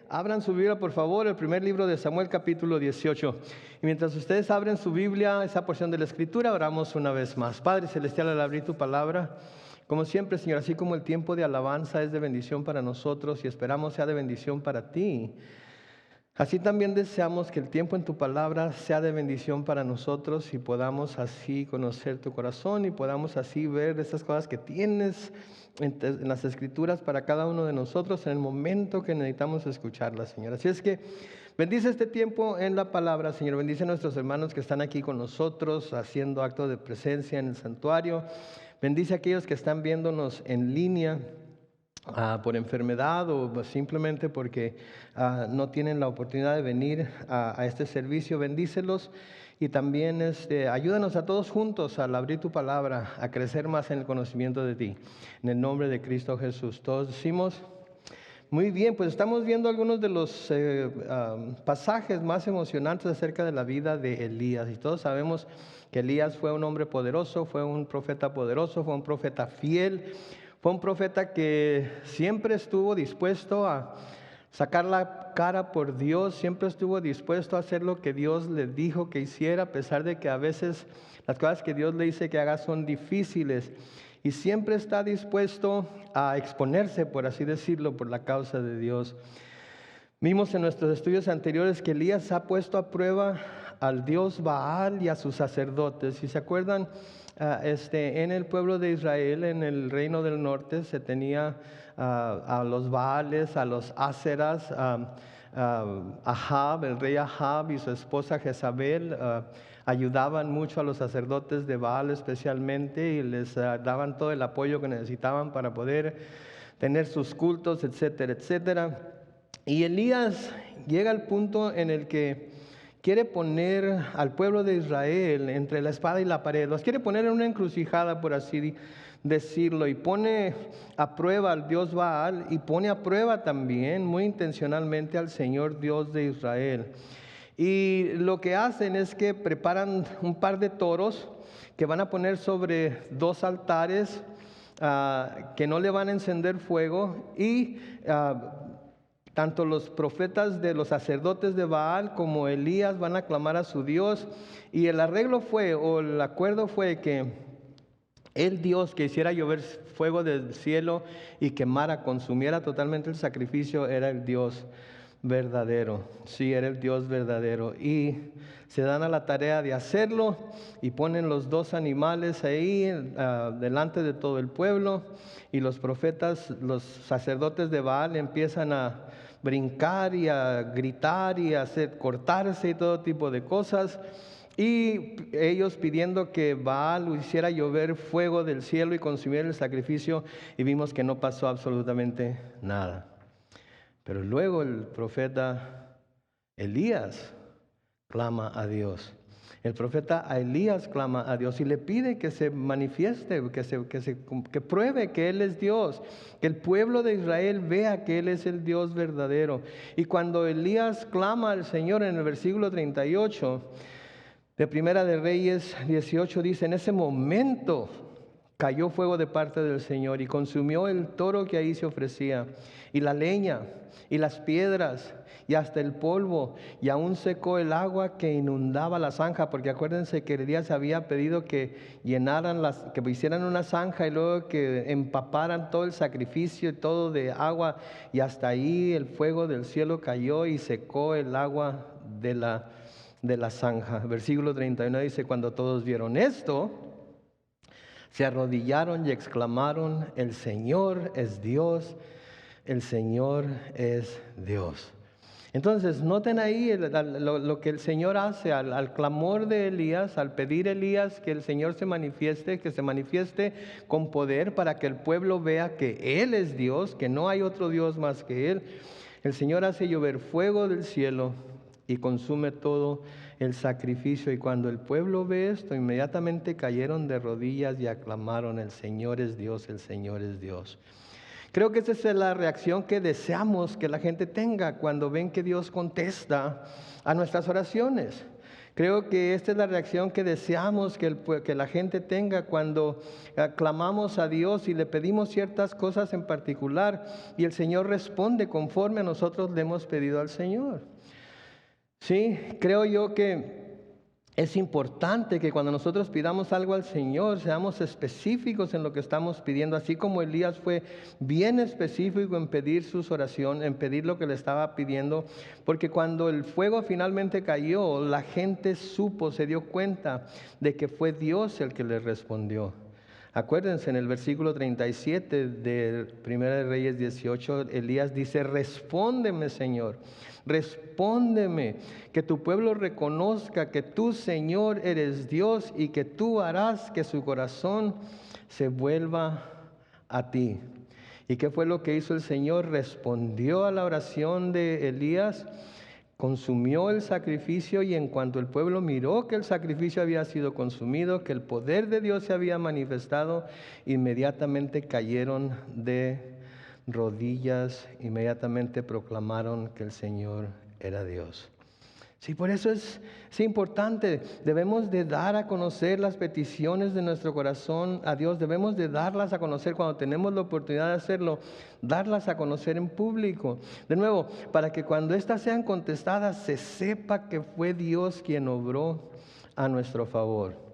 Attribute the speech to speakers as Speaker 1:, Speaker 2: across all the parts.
Speaker 1: abran su Biblia, por favor, el primer libro de Samuel, capítulo 18. Y mientras ustedes abren su Biblia, esa porción de la Escritura, oramos una vez más. Padre Celestial, al abrir tu palabra, como siempre, Señor, así como el tiempo de alabanza es de bendición para nosotros y esperamos sea de bendición para ti, así también deseamos que el tiempo en tu palabra sea de bendición para nosotros y podamos así conocer tu corazón y podamos así ver esas cosas que tienes en las Escrituras para cada uno de nosotros en el momento que necesitamos escucharlas, Señor. Así es que bendice este tiempo en la palabra, Señor. Bendice a nuestros hermanos que están aquí con nosotros haciendo acto de presencia en el santuario. Bendice a aquellos que están viéndonos en línea por enfermedad o simplemente porque no tienen la oportunidad de venir a este servicio. Bendícelos y también ayúdanos a todos juntos al abrir tu palabra a crecer más en el conocimiento de ti. En el nombre de Cristo Jesús. Todos decimos, muy bien, pues estamos viendo algunos de los pasajes más emocionantes acerca de la vida de Elías. Y todos sabemos que Elías fue un hombre poderoso, fue un profeta poderoso, fue un profeta fiel. Fue un profeta que siempre estuvo dispuesto a sacar la cara por Dios, siempre estuvo dispuesto a hacer lo que Dios le dijo que hiciera, a pesar de que a veces las cosas que Dios le dice que haga son difíciles. Y siempre está dispuesto a exponerse, por así decirlo, por la causa de Dios. Vimos en nuestros estudios anteriores que Elías ha puesto a prueba al dios Baal y a sus sacerdotes. Si se acuerdan, en el pueblo de Israel, en el reino del norte, se tenía a los Baales, a los Áseras, Ahab, el rey Ahab y su esposa Jezabel ayudaban mucho a los sacerdotes de Baal especialmente y les daban todo el apoyo que necesitaban para poder tener sus cultos, etcétera, etcétera. Y Elías llega al punto en el que quiere poner al pueblo de Israel entre la espada y la pared. Los quiere poner en una encrucijada, por así decirlo, y pone a prueba al dios Baal y pone a prueba también, muy intencionalmente, al Señor Dios de Israel. Y lo que hacen es que preparan un par de toros que van a poner sobre dos altares que no le van a encender fuego y tanto los profetas de los sacerdotes de Baal como Elías van a clamar a su Dios. Y el arreglo fue, o el acuerdo fue que el Dios que hiciera llover fuego del cielo y quemara, consumiera totalmente el sacrificio, era el Dios verdadero. Sí, era el Dios verdadero. Y se dan a la tarea de hacerlo y ponen los dos animales ahí delante de todo el pueblo. Y los profetas, los sacerdotes de Baal empiezan a brincar y a gritar y a hacer cortarse y todo tipo de cosas. Y ellos pidiendo que Baal hiciera llover fuego del cielo y consumiera el sacrificio, y vimos que no pasó absolutamente nada. Pero luego el profeta Elías clama a Dios. El profeta Elías clama a Dios y le pide que se manifieste, que pruebe que Él es Dios, que el pueblo de Israel vea que Él es el Dios verdadero. Y cuando Elías clama al Señor en el versículo 38 de Primera de Reyes 18, dice, en ese momento cayó fuego de parte del Señor y consumió el toro que ahí se ofrecía, y la leña, y las piedras, y hasta el polvo, y aún secó el agua que inundaba la zanja, porque acuérdense que Elías había pedido que que hicieran una zanja y luego que empaparan todo el sacrificio y todo de agua, y hasta ahí el fuego del cielo cayó y secó el agua de la zanja. Versículo 31 dice, cuando todos vieron esto, se arrodillaron y exclamaron, el Señor es Dios, el Señor es Dios. Entonces, noten ahí lo que el Señor hace al clamor de Elías, al pedir a Elías que el Señor se manifieste, que se manifieste con poder para que el pueblo vea que Él es Dios, que no hay otro Dios más que Él. El Señor hace llover fuego del cielo y consume todo el sacrificio. Y cuando el pueblo ve esto, inmediatamente cayeron de rodillas y aclamaron, el Señor es Dios, el Señor es Dios. Creo que esa es la reacción que deseamos que la gente tenga cuando ven que Dios contesta a nuestras oraciones. Creo que esta es la reacción que deseamos que la gente tenga cuando clamamos a Dios y le pedimos ciertas cosas en particular y el Señor responde conforme a nosotros le hemos pedido al Señor. Sí, creo yo que es importante que cuando nosotros pidamos algo al Señor, seamos específicos en lo que estamos pidiendo, así como Elías fue bien específico en pedir sus oraciones, en pedir lo que le estaba pidiendo, porque cuando el fuego finalmente cayó, la gente supo, se dio cuenta de que fue Dios el que le respondió. Acuérdense, en el versículo 37 de 1 de Reyes 18, Elías dice: respóndeme, Señor, respóndeme, que tu pueblo reconozca que tú, Señor, eres Dios y que tú harás que su corazón se vuelva a ti. ¿Y qué fue lo que hizo el Señor? Respondió a la oración de Elías, consumió el sacrificio, y en cuanto el pueblo miró que el sacrificio había sido consumido, que el poder de Dios se había manifestado, inmediatamente cayeron de rodillas, inmediatamente proclamaron que el Señor era Dios. Sí, por eso es importante. Debemos de dar a conocer las peticiones de nuestro corazón a Dios. Debemos de darlas a conocer cuando tenemos la oportunidad de hacerlo, darlas a conocer en público. De nuevo, para que cuando éstas sean contestadas se sepa que fue Dios quien obró a nuestro favor.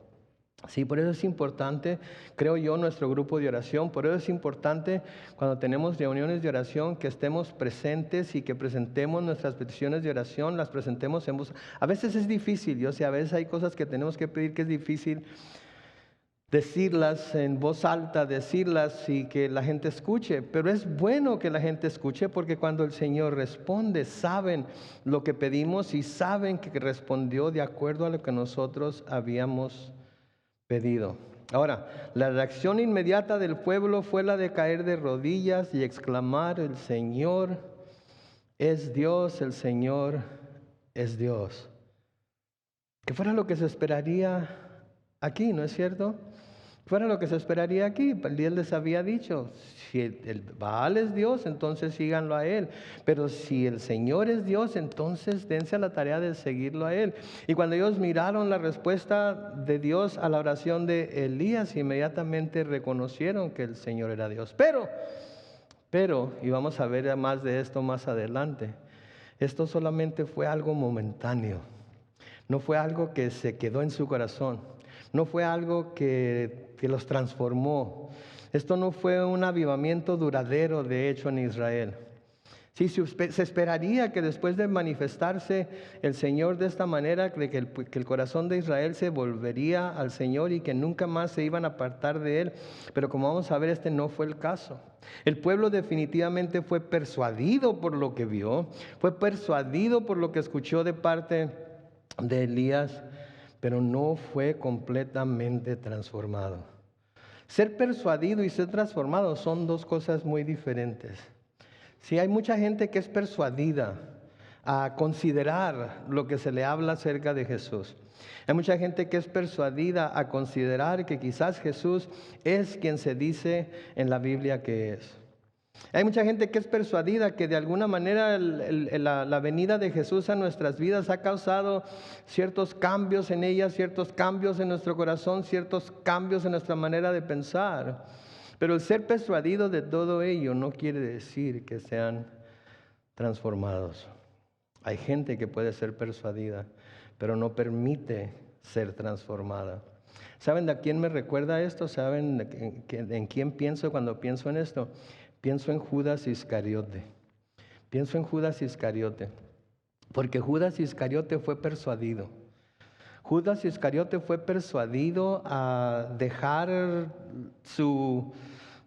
Speaker 1: Sí, por eso es importante, creo yo, nuestro grupo de oración. Por eso es importante cuando tenemos reuniones de oración que estemos presentes y que presentemos nuestras peticiones de oración, las presentemos en voz. A veces es difícil, yo sé, a veces hay cosas que tenemos que pedir que es difícil decirlas en voz alta, decirlas y que la gente escuche. Pero es bueno que la gente escuche, porque cuando el Señor responde, saben lo que pedimos y saben que respondió de acuerdo a lo que nosotros habíamos pedido. Ahora, la reacción inmediata del pueblo fue la de caer de rodillas y exclamar: el Señor es Dios, el Señor es Dios. Que fuera lo que se esperaría aquí, ¿no es cierto? Fuera lo que se esperaría aquí. Él les había dicho: si el Baal es Dios, entonces síganlo a él. Pero si el Señor es Dios, entonces dense a la tarea de seguirlo a él. Y cuando ellos miraron la respuesta de Dios a la oración de Elías, inmediatamente reconocieron que el Señor era Dios. Pero, y vamos a ver más de esto más adelante, esto solamente fue algo momentáneo. No fue algo que se quedó en su corazón. No fue algo que los transformó. Esto no fue un avivamiento duradero, de hecho, en Israel. Sí, se esperaría que después de manifestarse el Señor de esta manera, que el corazón de Israel se volvería al Señor y que nunca más se iban a apartar de Él. Pero como vamos a ver, este no fue el caso. El pueblo definitivamente fue persuadido por lo que vio, fue persuadido por lo que escuchó de parte de Elías, pero no fue completamente transformado. Ser persuadido y ser transformado son dos cosas muy diferentes. Sí, hay mucha gente que es persuadida a considerar lo que se le habla acerca de Jesús. Hay mucha gente que es persuadida a considerar que quizás Jesús es quien se dice en la Biblia que es. Hay mucha gente que es persuadida que de alguna manera la venida de Jesús a nuestras vidas ha causado ciertos cambios en ellas, ciertos cambios en nuestro corazón, ciertos cambios en nuestra manera de pensar. Pero el ser persuadido de todo ello no quiere decir que sean transformados. Hay gente que puede ser persuadida, pero no permite ser transformada. ¿Saben de a quién me recuerda esto? ¿Saben en quién pienso cuando pienso en esto? Pienso en Judas Iscariote. Pienso en Judas Iscariote. Porque Judas Iscariote fue persuadido. Judas Iscariote fue persuadido a dejar su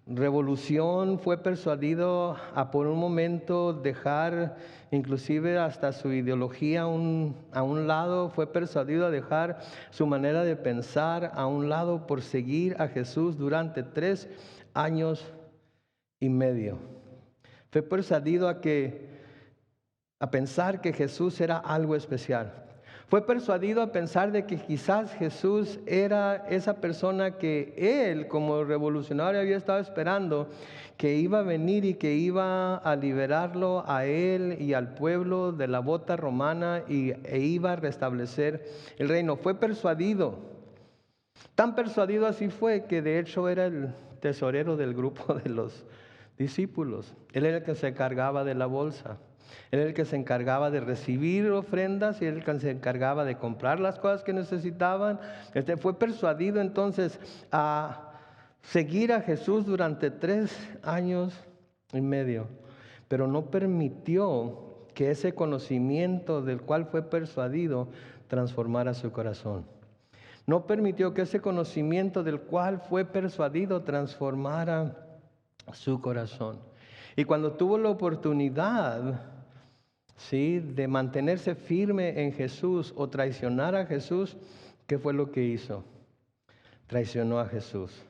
Speaker 1: revolución, fue persuadido a por un momento dejar inclusive hasta su ideología a un lado, fue persuadido a dejar su manera de pensar a un lado por seguir a Jesús durante 3 años y medio. Fue persuadido a pensar que Jesús era algo especial. Fue persuadido a pensar de que quizás Jesús era esa persona que él, como revolucionario, había estado esperando, que iba a venir y que iba a liberarlo a él y al pueblo de la bota romana e iba a restablecer el reino. Fue persuadido. Tan persuadido así fue que de hecho era el tesorero del grupo de los discípulos. Él era el que se encargaba de la bolsa. Él era el que se encargaba de recibir ofrendas y él el que se encargaba de comprar las cosas que necesitaban. Fue persuadido entonces a seguir a Jesús durante 3 años y medio, pero no permitió que ese conocimiento del cual fue persuadido transformara su corazón. No permitió que ese conocimiento del cual fue persuadido transformara su corazón. Y cuando tuvo la oportunidad, ¿sí?, de mantenerse firme en Jesús o traicionar a Jesús, ¿qué fue lo que hizo? Traicionó a Jesús.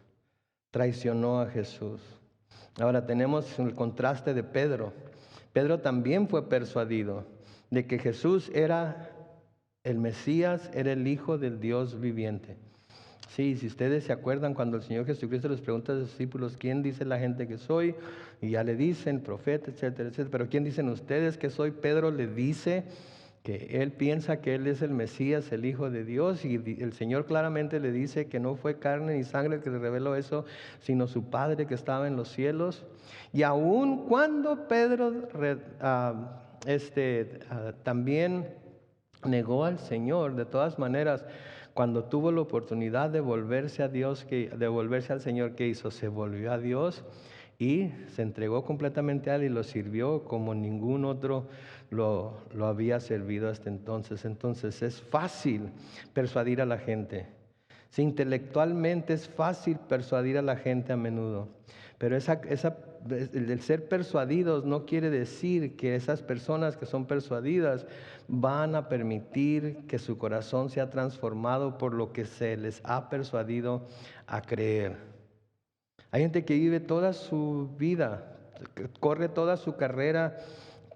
Speaker 1: Traicionó a Jesús. Ahora tenemos el contraste de Pedro. Pedro también fue persuadido de que Jesús era el Mesías, era el Hijo del Dios viviente. Sí, si ustedes se acuerdan cuando el Señor Jesucristo les pregunta a sus discípulos, ¿quién dice la gente que soy? Y ya le dicen, profeta, etcétera, etcétera. Pero ¿quién dicen ustedes que soy? Pedro le dice que él piensa que él es el Mesías, el Hijo de Dios. Y el Señor claramente le dice que no fue carne ni sangre el que le reveló eso, sino su Padre que estaba en los cielos. Y aun cuando Pedro también negó al Señor, de todas maneras, cuando tuvo la oportunidad de volverse a Dios, de volverse al Señor, ¿qué hizo? Se volvió a Dios y se entregó completamente a Él y lo sirvió como ningún otro lo había servido hasta entonces. Entonces es fácil persuadir a la gente. Sí, intelectualmente es fácil persuadir a la gente a menudo, pero el ser persuadidos no quiere decir que esas personas que son persuadidas van a permitir que su corazón sea transformado por lo que se les ha persuadido a creer. Hay gente que vive toda su vida, corre toda su carrera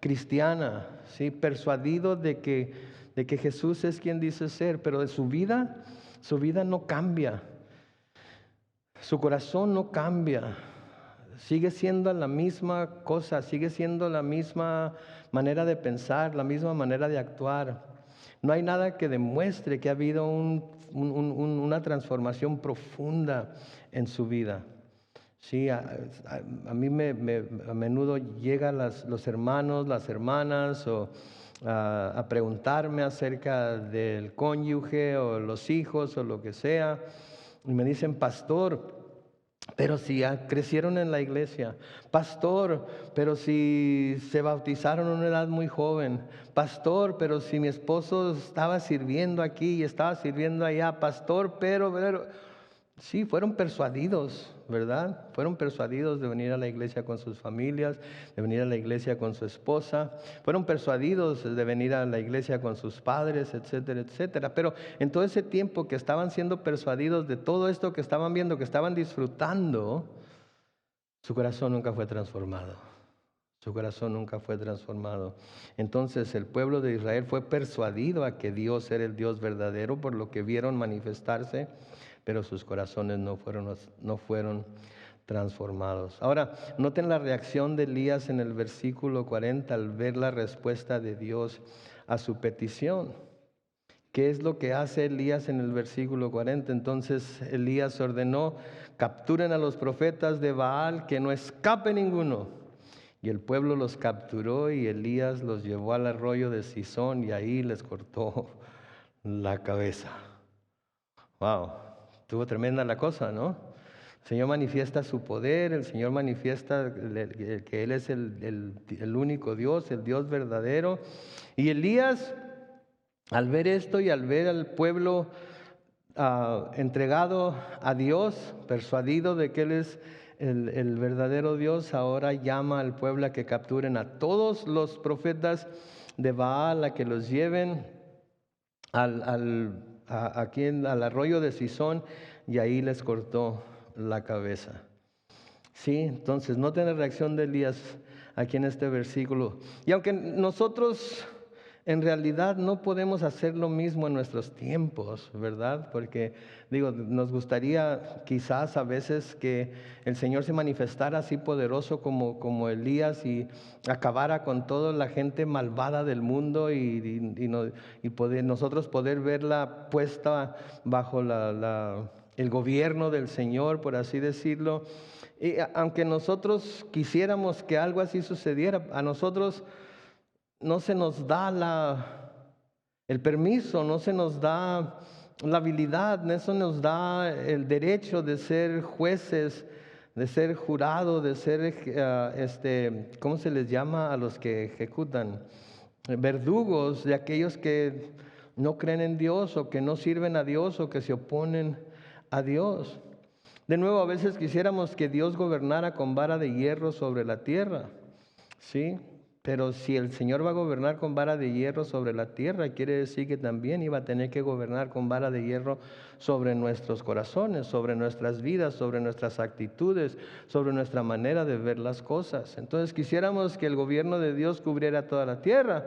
Speaker 1: cristiana, ¿sí?, persuadido de que Jesús es quien dice ser, pero de su vida no cambia. Su corazón no cambia. Sigue siendo la misma cosa, sigue siendo la misma manera de pensar, la misma manera de actuar. No hay nada que demuestre que ha habido una transformación profunda en su vida. Sí, a mí a menudo llegan los hermanos, las hermanas a preguntarme acerca del cónyuge o los hijos o lo que sea, y me dicen, pastor, pero si crecieron en la iglesia, pastor, pero si se bautizaron a una edad muy joven, pastor, pero si mi esposo estaba sirviendo aquí y estaba sirviendo allá, pastor, pero sí, fueron persuadidos, ¿verdad? Fueron persuadidos de venir a la iglesia con sus familias, de venir a la iglesia con su esposa. Fueron persuadidos de venir a la iglesia con sus padres, etcétera, etcétera. Pero en todo ese tiempo que estaban siendo persuadidos de todo esto que estaban viendo, que estaban disfrutando, su corazón nunca fue transformado. Su corazón nunca fue transformado. Entonces el pueblo de Israel fue persuadido a que Dios era el Dios verdadero por lo que vieron manifestarse, pero sus corazones no fueron transformados. Ahora, noten la reacción de Elías en el versículo 40 al ver la respuesta de Dios a su petición. ¿Qué es lo que hace Elías en el versículo 40? Entonces Elías ordenó, capturen a los profetas de Baal, que no escape ninguno. Y el pueblo los capturó y Elías los llevó al arroyo de Cisón y ahí les cortó la cabeza. Wow, estuvo tremenda la cosa, ¿no? El Señor manifiesta su poder, el Señor manifiesta que Él es el único Dios, el Dios verdadero. Y Elías, al ver esto y al ver al pueblo entregado a Dios, persuadido de que Él es el verdadero Dios, ahora llama al pueblo a que capturen a todos los profetas de Baal, a que los lleven aquí al arroyo de Cisón y ahí les cortó la cabeza. Sí, entonces noten la reacción de Elías aquí en este versículo. Y aunque nosotros en realidad no podemos hacer lo mismo en nuestros tiempos, ¿verdad? Porque, digo, nos gustaría quizás a veces que el Señor se manifestara así poderoso como Elías y acabara con toda la gente malvada del mundo y nosotros poder verla puesta bajo el gobierno del Señor, por así decirlo. Y aunque nosotros quisiéramos que algo así sucediera, a nosotros no se nos da el permiso, no se nos da la habilidad, no se nos da el derecho de ser jueces, de ser jurados, de ser, ¿cómo se les llama a los que ejecutan? Verdugos de aquellos que no creen en Dios o que no sirven a Dios o que se oponen a Dios. De nuevo, a veces quisiéramos que Dios gobernara con vara de hierro sobre la tierra, ¿sí? Pero si el Señor va a gobernar con vara de hierro sobre la tierra, quiere decir que también iba a tener que gobernar con vara de hierro sobre nuestros corazones, sobre nuestras vidas, sobre nuestras actitudes, sobre nuestra manera de ver las cosas. Entonces quisiéramos que el gobierno de Dios cubriera toda la tierra,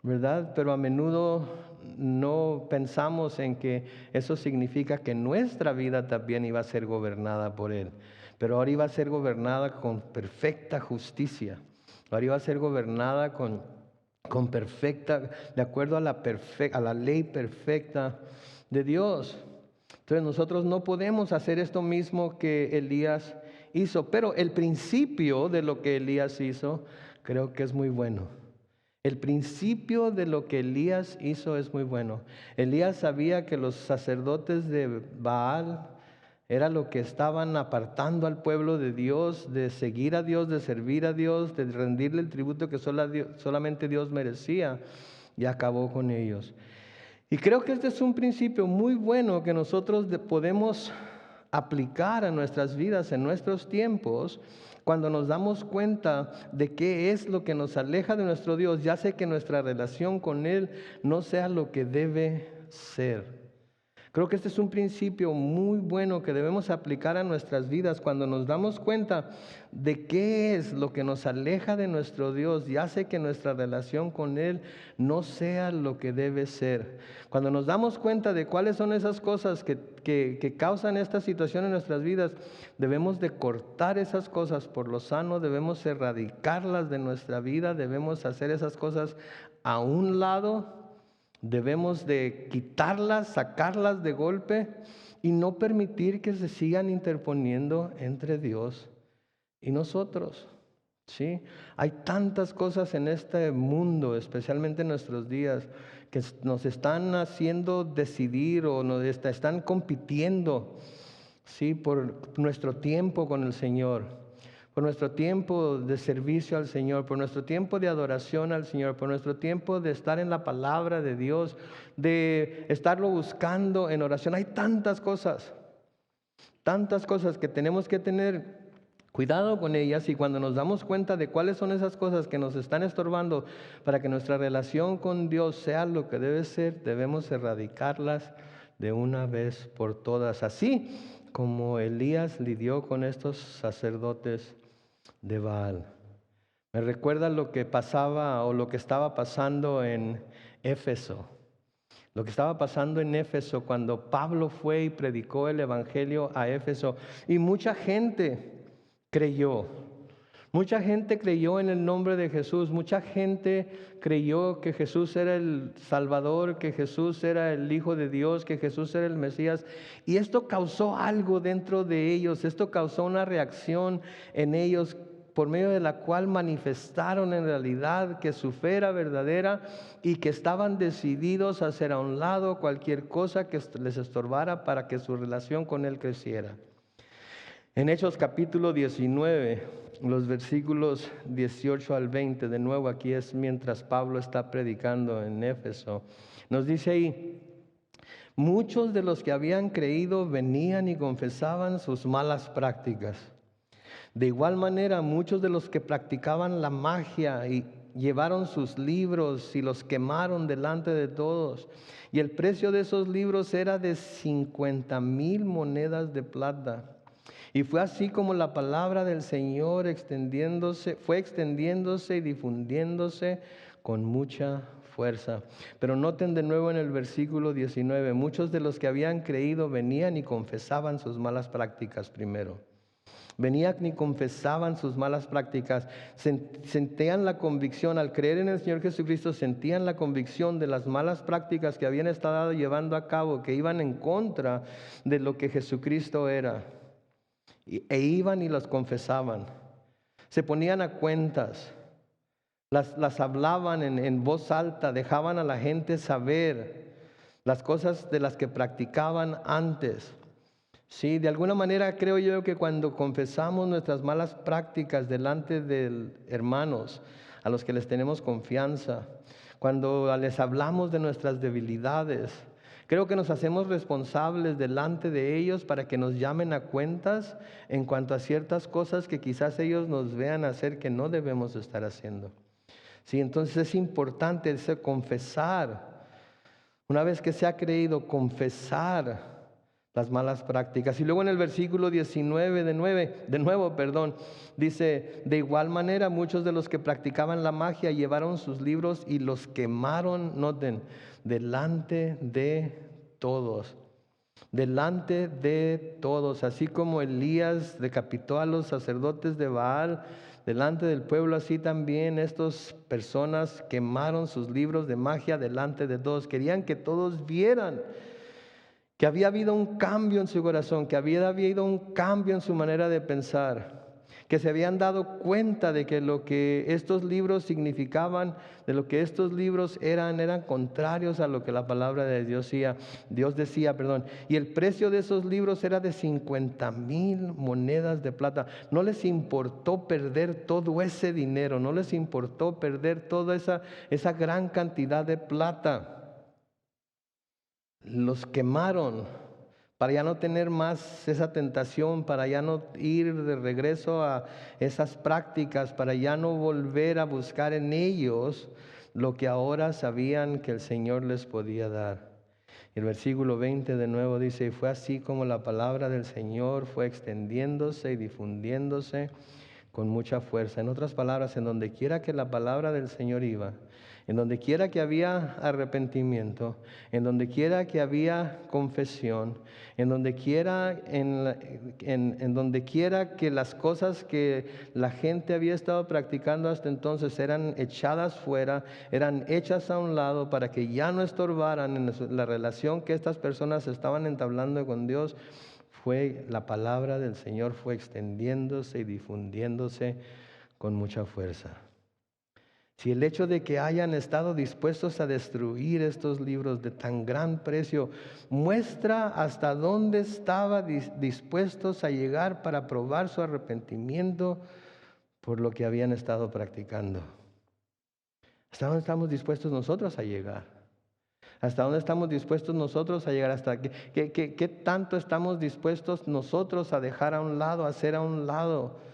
Speaker 1: ¿verdad? Pero a menudo no pensamos en que eso significa que nuestra vida también iba a ser gobernada por Él. Pero ahora iba a ser gobernada con perfecta justicia. Ahora iba a ser gobernada con perfecta, de acuerdo a la ley perfecta de Dios. Entonces nosotros no podemos hacer esto mismo que Elías hizo, pero el principio de lo que Elías hizo creo que es muy bueno. El principio de lo que Elías hizo es muy bueno. Elías sabía que los sacerdotes de Baal era lo que estaban apartando al pueblo de Dios, de seguir a Dios, de servir a Dios, de rendirle el tributo que solamente Dios merecía, y acabó con ellos. Y creo que este es un principio muy bueno que nosotros podemos aplicar a nuestras vidas en nuestros tiempos, cuando nos damos cuenta de qué es lo que nos aleja de nuestro Dios, ya sé que nuestra relación con Él no sea lo que debe ser. Creo que este es un principio muy bueno que debemos aplicar a nuestras vidas cuando nos damos cuenta de qué es lo que nos aleja de nuestro Dios y hace que nuestra relación con Él no sea lo que debe ser. Cuando nos damos cuenta de cuáles son esas cosas que causan esta situación en nuestras vidas, debemos de cortar esas cosas por lo sano, debemos erradicarlas de nuestra vida, debemos hacer esas cosas a un lado. Debemos de quitarlas, sacarlas de golpe y no permitir que se sigan interponiendo entre Dios y nosotros. ¿Sí? Hay tantas cosas en este mundo, especialmente en nuestros días, que nos están haciendo decidir o nos están compitiendo, ¿sí? Por nuestro tiempo con el Señor, por nuestro tiempo de servicio al Señor, por nuestro tiempo de adoración al Señor, por nuestro tiempo de estar en la palabra de Dios, de estarlo buscando en oración. Hay tantas cosas que tenemos que tener cuidado con ellas, y cuando nos damos cuenta de cuáles son esas cosas que nos están estorbando para que nuestra relación con Dios sea lo que debe ser, debemos erradicarlas de una vez por todas, así como Elías lidió con estos sacerdotes de Baal. Me recuerda lo que pasaba o lo que estaba pasando en Éfeso. Lo que estaba pasando en Éfeso cuando Pablo fue y predicó el evangelio a Éfeso, y mucha gente creyó. Mucha gente creyó en el nombre de Jesús. Mucha gente creyó que Jesús era el Salvador, que Jesús era el Hijo de Dios, que Jesús era el Mesías. Y esto causó algo dentro de ellos. Esto causó una reacción en ellos, por medio de la cual manifestaron en realidad que su fe era verdadera y que estaban decididos a hacer a un lado cualquier cosa que les estorbara para que su relación con Él creciera. En Hechos capítulo 19, los versículos 18 al 20, de nuevo aquí es mientras Pablo está predicando en Éfeso, nos dice ahí: muchos de los que habían creído venían y confesaban sus malas prácticas. De igual manera, muchos de los que practicaban la magia y llevaron sus libros y los quemaron delante de todos. Y el precio de esos libros era de 50,000 monedas de plata. Y fue así como la palabra del Señor fue extendiéndose y difundiéndose con mucha fuerza. Pero noten de nuevo en el versículo 19, muchos de los que habían creído venían y confesaban sus malas prácticas primero. Venían y confesaban sus malas prácticas, sentían la convicción, al creer en el Señor Jesucristo, sentían la convicción de las malas prácticas que habían estado llevando a cabo, que iban en contra de lo que Jesucristo era. E iban y las confesaban. Se ponían a cuentas, las hablaban en voz alta, dejaban a la gente saber las cosas de las que practicaban antes. Sí, de alguna manera creo yo que cuando confesamos nuestras malas prácticas delante de hermanos a los que les tenemos confianza, cuando les hablamos de nuestras debilidades, creo que nos hacemos responsables delante de ellos para que nos llamen a cuentas en cuanto a ciertas cosas que quizás ellos nos vean hacer que no debemos estar haciendo. Sí, entonces es importante confesar, una vez que se ha creído, confesar las malas prácticas. Y luego en el versículo 19 de nuevo, dice, de igual manera muchos de los que practicaban la magia llevaron sus libros y los quemaron, noten, delante de todos. Delante de todos, así como Elías decapitó a los sacerdotes de Baal, delante del pueblo, así también estas personas quemaron sus libros de magia delante de todos. Querían que todos vieran que había habido un cambio en su corazón, que había habido un cambio en su manera de pensar, que se habían dado cuenta de que lo que estos libros significaban, de lo que estos libros eran contrarios a lo que la palabra de Dios decía. Y el precio de esos libros era de 50,000 monedas de plata. No les importó perder todo ese dinero, no les importó perder toda esa gran cantidad de plata. Los quemaron para ya no tener más esa tentación, para ya no ir de regreso a esas prácticas, para ya no volver a buscar en ellos lo que ahora sabían que el Señor les podía dar. El versículo 20 de nuevo dice, y fue así como la palabra del Señor fue extendiéndose y difundiéndose con mucha fuerza. En otras palabras, en donde quiera que la palabra del Señor iba, en donde quiera que había arrepentimiento, en donde quiera que había confesión, en donde quiera, en donde quiera que las cosas que la gente había estado practicando hasta entonces eran echadas fuera, eran hechas a un lado para que ya no estorbaran en la relación que estas personas estaban entablando con Dios, la palabra del Señor fue extendiéndose y difundiéndose con mucha fuerza. Si el hecho de que hayan estado dispuestos a destruir estos libros de tan gran precio muestra hasta dónde estaban dispuestos a llegar para probar su arrepentimiento por lo que habían estado practicando. ¿Hasta dónde estamos dispuestos nosotros a llegar? ¿Hasta dónde estamos dispuestos nosotros a llegar? ¿Hasta qué tanto estamos dispuestos nosotros a dejar a un lado, a hacer a un lado?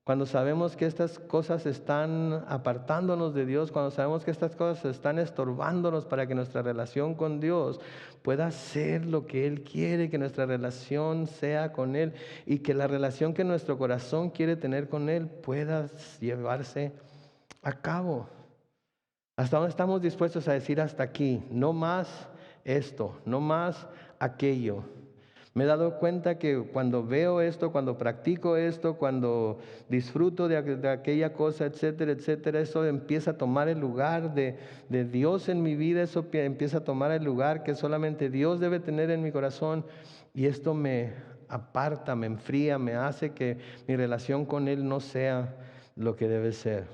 Speaker 1: Cuando sabemos que estas cosas están apartándonos de Dios, cuando sabemos que estas cosas están estorbándonos para que nuestra relación con Dios pueda ser lo que Él quiere, que nuestra relación sea con Él y que la relación que nuestro corazón quiere tener con Él pueda llevarse a cabo. ¿Hasta dónde estamos dispuestos a decir hasta aquí? No más esto, no más aquello. Me he dado cuenta que cuando veo esto, cuando practico esto, cuando disfruto de aquella cosa, etcétera, etcétera, eso empieza a tomar el lugar de Dios en mi vida, eso empieza a tomar el lugar que solamente Dios debe tener en mi corazón y esto me aparta, me enfría, me hace que mi relación con Él no sea lo que debe ser.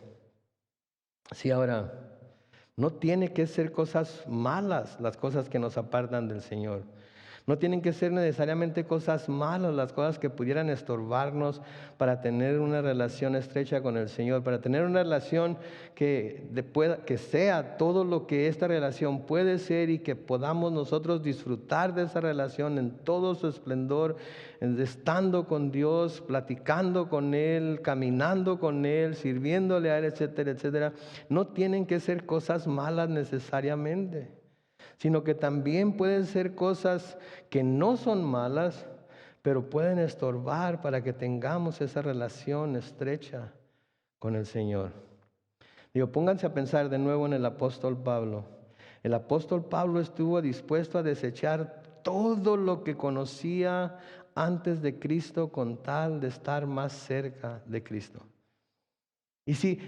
Speaker 1: Sí, ahora, no tiene que ser cosas malas las cosas que nos apartan del Señor. No tienen que ser necesariamente cosas malas, las cosas que pudieran estorbarnos para tener una relación estrecha con el Señor, para tener una relación que sea todo lo que esta relación puede ser y que podamos nosotros disfrutar de esa relación en todo su esplendor, estando con Dios, platicando con Él, caminando con Él, sirviéndole a Él, etcétera, etcétera. No tienen que ser cosas malas necesariamente, sino que también pueden ser cosas que no son malas, pero pueden estorbar para que tengamos esa relación estrecha con el Señor. Digo, pónganse a pensar de nuevo en el apóstol Pablo. El apóstol Pablo estuvo dispuesto a desechar todo lo que conocía antes de Cristo con tal de estar más cerca de Cristo. Y sí,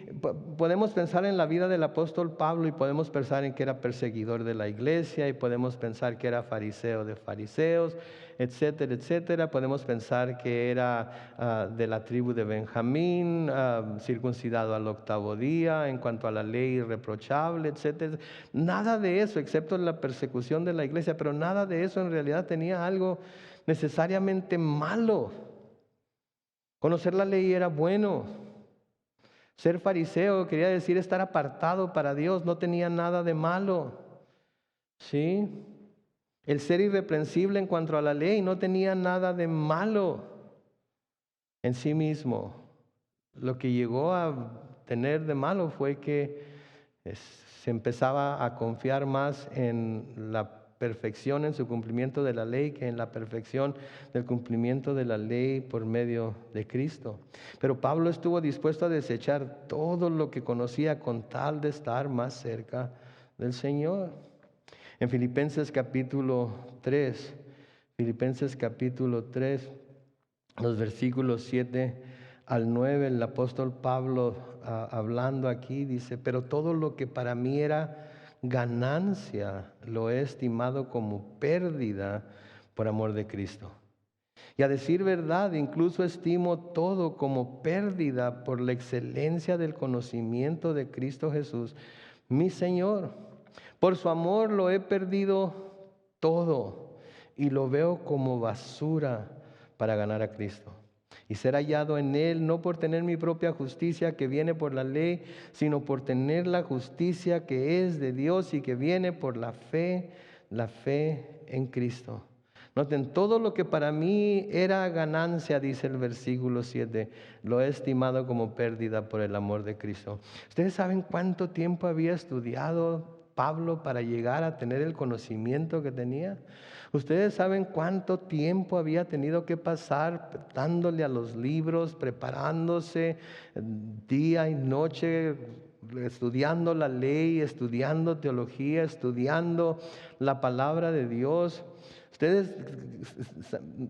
Speaker 1: podemos pensar en la vida del apóstol Pablo y podemos pensar en que era perseguidor de la iglesia y podemos pensar que era fariseo de fariseos, etcétera, etcétera. Podemos pensar que era de la tribu de Benjamín, circuncidado al 8º día, en cuanto a la ley irreprochable, etcétera. Nada de eso, excepto la persecución de la iglesia, pero nada de eso en realidad tenía algo necesariamente malo. Conocer la ley era bueno. Ser fariseo quería decir estar apartado para Dios, no tenía nada de malo. ¿Sí? El ser irreprensible en cuanto a la ley no tenía nada de malo en sí mismo. Lo que llegó a tener de malo fue que se empezaba a confiar más en la perfección en su cumplimiento de la ley que en la perfección del cumplimiento de la ley por medio de Cristo. Pero Pablo estuvo dispuesto a desechar todo lo que conocía con tal de estar más cerca del Señor. En Filipenses capítulo 3, los versículos 7 al 9, el apóstol Pablo hablando aquí dice, pero todo lo que para mí era ganancia lo he estimado como pérdida por amor de Cristo. Y a decir verdad, incluso estimo todo como pérdida por la excelencia del conocimiento de Cristo Jesús, mi Señor. Por su amor lo he perdido todo y lo veo como basura para ganar a Cristo y ser hallado en Él, no por tener mi propia justicia que viene por la ley, sino por tener la justicia que es de Dios y que viene por la fe en Cristo. Noten, todo lo que para mí era ganancia, dice el versículo 7, lo he estimado como pérdida por el amor de Cristo. ¿Ustedes saben cuánto tiempo había estudiado Pablo para llegar a tener el conocimiento que tenía? ¿Ustedes saben cuánto tiempo había tenido que pasar dándole a los libros, preparándose día y noche, estudiando la ley, estudiando teología, estudiando la palabra de Dios? ¿Ustedes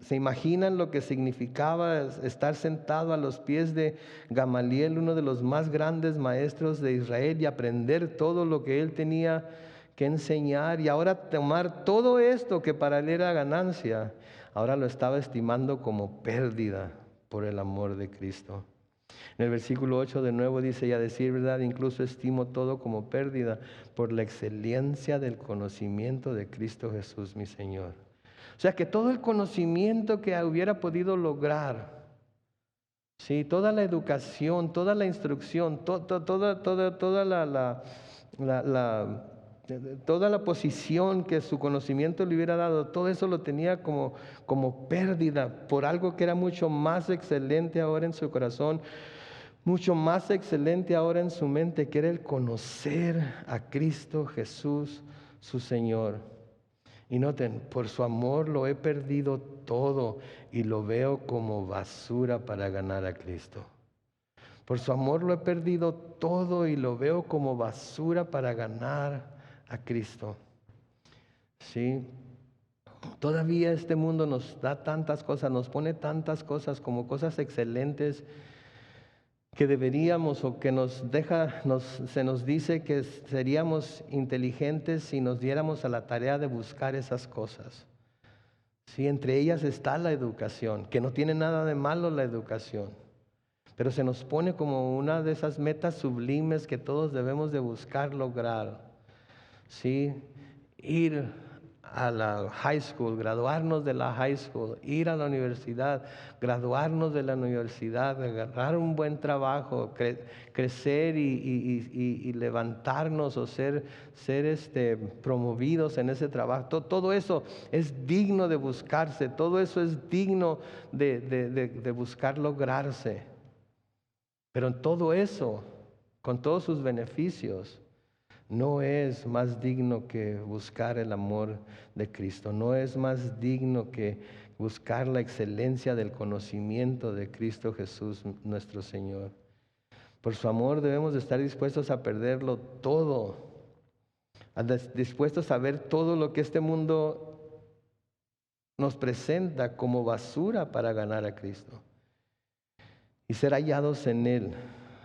Speaker 1: se imaginan lo que significaba estar sentado a los pies de Gamaliel, uno de los más grandes maestros de Israel, y aprender todo lo que él tenía que enseñar? Y ahora tomar todo esto que para él era ganancia, ahora lo estaba estimando como pérdida por el amor de Cristo. En el versículo 8 de nuevo dice, y a decir verdad, incluso estimo todo como pérdida por la excelencia del conocimiento de Cristo Jesús, mi Señor. O sea que todo el conocimiento que hubiera podido lograr, sí, toda la educación, toda la instrucción, toda la posición que su conocimiento le hubiera dado, todo eso lo tenía como pérdida por algo que era mucho más excelente ahora en su corazón, mucho más excelente ahora en su mente, que era el conocer a Cristo Jesús, su Señor. Y noten, por su amor lo he perdido todo y lo veo como basura para ganar a Cristo. Por su amor lo he perdido todo y lo veo como basura para ganar a Cristo. Sí. Todavía este mundo nos da tantas cosas, nos pone tantas cosas como cosas excelentes que deberíamos, o que se nos dice que seríamos inteligentes si nos diéramos a la tarea de buscar esas cosas. Sí, entre ellas está la educación, que no tiene nada de malo la educación, pero se nos pone como una de esas metas sublimes que todos debemos de buscar lograr. Sí, ir a la high school, graduarnos de la high school, ir a la universidad, graduarnos de la universidad, agarrar un buen trabajo, crecer y levantarnos o ser promovidos en ese trabajo. Todo eso es digno de buscarse, todo eso es digno de buscar lograrse. Pero en todo eso, con todos sus beneficios, no es más digno que buscar el amor de Cristo. No es más digno que buscar la excelencia del conocimiento de Cristo Jesús, nuestro Señor. Por su amor debemos de estar dispuestos a perderlo todo, dispuestos a ver todo lo que este mundo nos presenta como basura para ganar a Cristo y ser hallados en Él,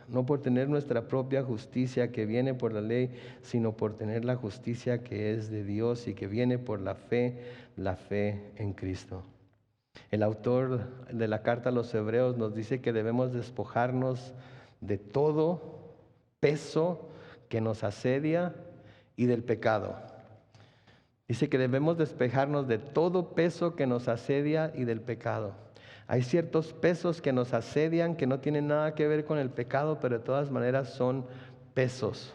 Speaker 1: no por tener nuestra propia justicia que viene por la ley, sino por tener la justicia que es de Dios y que viene por la fe en Cristo. El autor de la carta a los Hebreos nos dice que debemos despojarnos de todo peso que nos asedia y del pecado. Dice que debemos despejarnos de todo peso que nos asedia y del pecado. Hay ciertos pesos que nos asedian que no tienen nada que ver con el pecado, pero de todas maneras son pesos.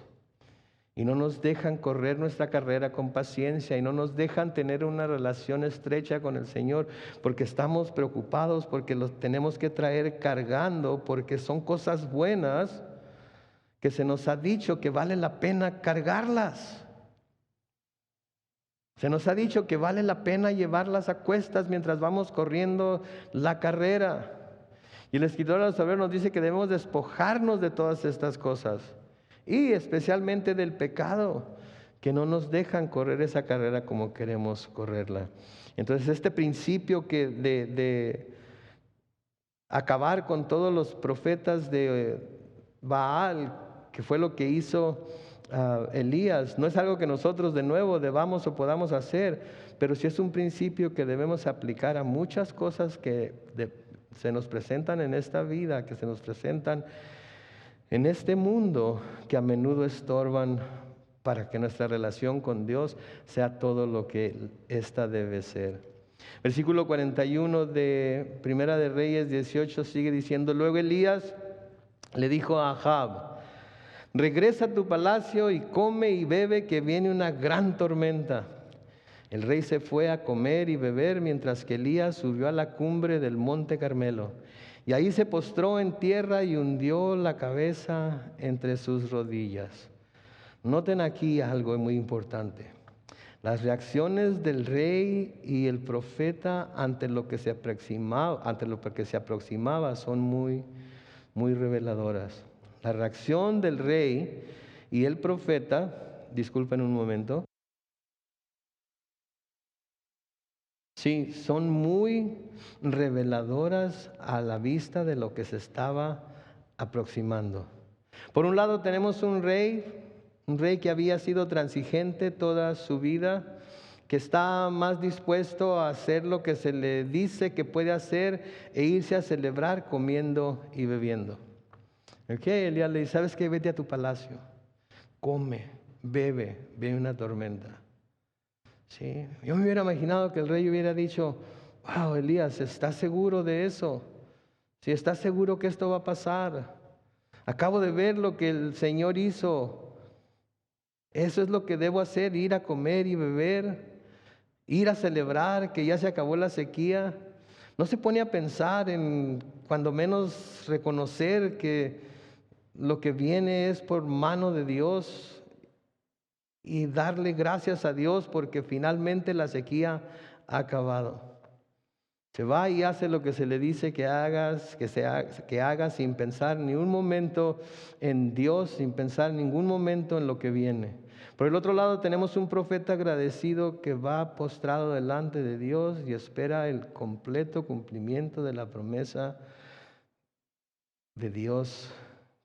Speaker 1: Y no nos dejan correr nuestra carrera con paciencia y no nos dejan tener una relación estrecha con el Señor porque estamos preocupados, porque los tenemos que traer cargando, porque son cosas buenas que se nos ha dicho que vale la pena cargarlas. Se nos ha dicho que vale la pena llevarlas a cuestas mientras vamos corriendo la carrera. Y el escritor de los Hebreos nos dice que debemos despojarnos de todas estas cosas. Y especialmente del pecado, que no nos dejan correr esa carrera como queremos correrla. Entonces este principio de acabar con todos los profetas de Baal, que fue lo que hizo Elías, no es algo que nosotros de nuevo debamos o podamos hacer, pero sí es un principio que debemos aplicar a muchas cosas que se nos presentan en esta vida, que se nos presentan en este mundo, que a menudo estorban para que nuestra relación con Dios sea todo lo que ésta debe ser. Versículo 41 de Primera de Reyes 18 sigue diciendo: luego Elías le dijo a Ahab: regresa a tu palacio y come y bebe, que viene una gran tormenta. El rey se fue a comer y beber mientras que Elías subió a la cumbre del monte Carmelo. Y ahí se postró en tierra y hundió la cabeza entre sus rodillas. Noten aquí algo muy importante. Las reacciones del rey y el profeta ante lo que se aproximaba son muy, muy reveladoras. La reacción del rey y el profeta, disculpen un momento, sí, son muy reveladoras a la vista de lo que se estaba aproximando. Por un lado tenemos un rey que había sido transigente toda su vida, que está más dispuesto a hacer lo que se le dice que puede hacer e irse a celebrar comiendo y bebiendo. Elías le dice: ¿sabes qué? Vete a tu palacio, come, bebe, viene una tormenta. Sí, yo me hubiera imaginado que el rey hubiera dicho: wow, Elías, ¿estás seguro de eso? Si estás seguro que esto va a pasar, acabo de ver lo que el Señor hizo. Eso es lo que debo hacer: ir a comer y beber, ir a celebrar que ya se acabó la sequía. No se pone a pensar en, cuando menos, reconocer que lo que viene es por mano de Dios y darle gracias a Dios porque finalmente la sequía ha acabado. Se va y hace lo que se le dice que haga sin pensar ni un momento en Dios, sin pensar ningún momento en lo que viene. Por el otro lado tenemos un profeta agradecido que va postrado delante de Dios y espera el completo cumplimiento de la promesa de Dios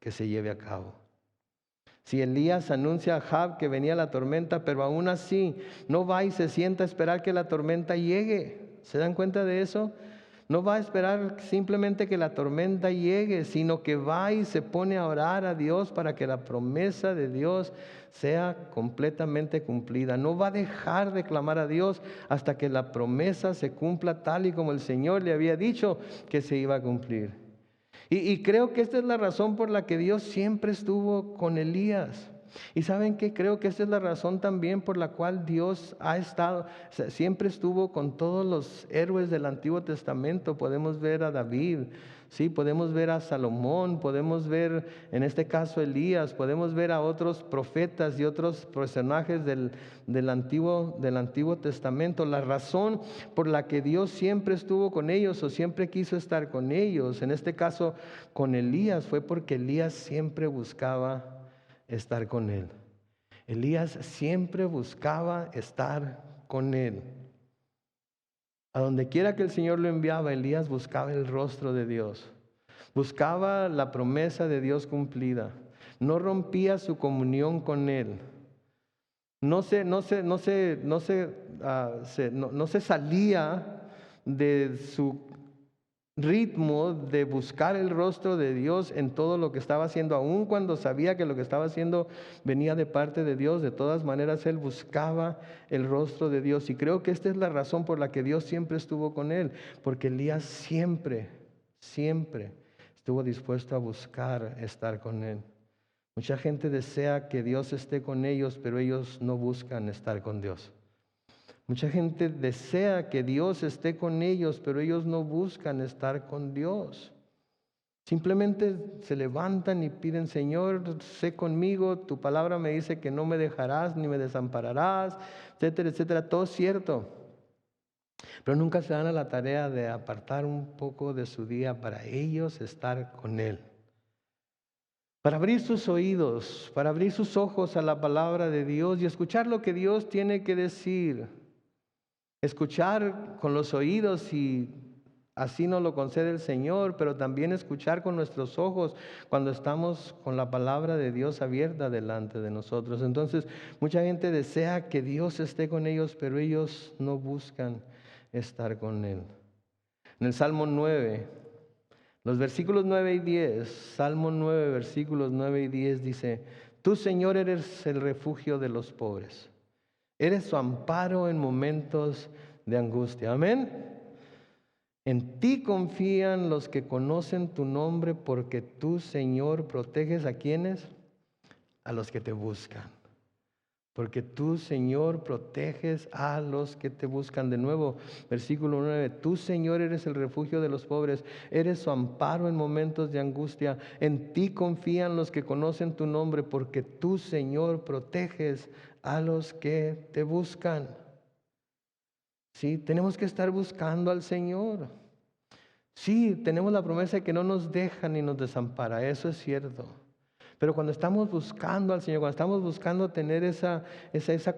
Speaker 1: que se lleve a cabo. Si Elías anuncia a Ahab que venía la tormenta, pero aún así no va y se sienta a esperar que la tormenta llegue. ¿Se dan cuenta de eso? No va a esperar simplemente que la tormenta llegue, sino que va y se pone a orar a Dios para que la promesa de Dios sea completamente cumplida. No va a dejar de clamar a Dios hasta que la promesa se cumpla tal y como el Señor le había dicho que se iba a cumplir. Y creo que esta es la razón por la que Dios siempre estuvo con Elías. Y saben que creo que esta es la razón también por la cual Dios ha estado, o sea, siempre estuvo con todos los héroes del Antiguo Testamento. Podemos ver a David, sí, podemos ver a Salomón, podemos ver en este caso Elías, podemos ver a otros profetas y otros personajes del Antiguo Testamento. La razón por la que Dios siempre estuvo con ellos o siempre quiso estar con ellos, en este caso con Elías, fue porque Elías siempre buscaba estar con él. Elías siempre buscaba estar con él. A donde quiera que el Señor lo enviaba, Elías buscaba el rostro de Dios. Buscaba la promesa de Dios cumplida. No rompía su comunión con él. No se salía de su ritmo de buscar el rostro de Dios en todo lo que estaba haciendo, aun cuando sabía que lo que estaba haciendo venía de parte de Dios. De todas maneras, él buscaba el rostro de Dios. Y creo que esta es la razón por la que Dios siempre estuvo con él, porque Elías siempre estuvo dispuesto a buscar estar con él. Mucha gente desea que Dios esté con ellos, pero ellos no buscan estar con Dios. Mucha gente desea que Dios esté con ellos, pero ellos no buscan estar con Dios. Simplemente se levantan y piden: Señor, sé conmigo, tu palabra me dice que no me dejarás ni me desampararás, etcétera, etcétera. Todo es cierto. Pero nunca se dan a la tarea de apartar un poco de su día para ellos estar con Él. Para abrir sus oídos, para abrir sus ojos a la palabra de Dios y escuchar lo que Dios tiene que decir. Escuchar con los oídos y así nos lo concede el Señor, pero también escuchar con nuestros ojos cuando estamos con la palabra de Dios abierta delante de nosotros. Entonces, mucha gente desea que Dios esté con ellos, pero ellos no buscan estar con Él. En el Salmo 9, los versículos 9 y 10, Salmo 9, versículos 9 y 10 dice: Tú, Señor, eres el refugio de los pobres. Eres su amparo en momentos de angustia. Amén. En ti confían los que conocen tu nombre, porque tú, Señor, proteges ¿a quiénes? A los que te buscan. Porque tú, Señor, proteges a los que te buscan. De nuevo, versículo 9. Tú, Señor, eres el refugio de los pobres. Eres su amparo en momentos de angustia. En ti confían los que conocen tu nombre, porque tú, Señor, proteges a los que te buscan. Sí, tenemos que estar buscando al Señor. Sí, tenemos la promesa de que no nos deja ni nos desampara, eso es cierto. Pero cuando estamos buscando al Señor, cuando estamos buscando tener esa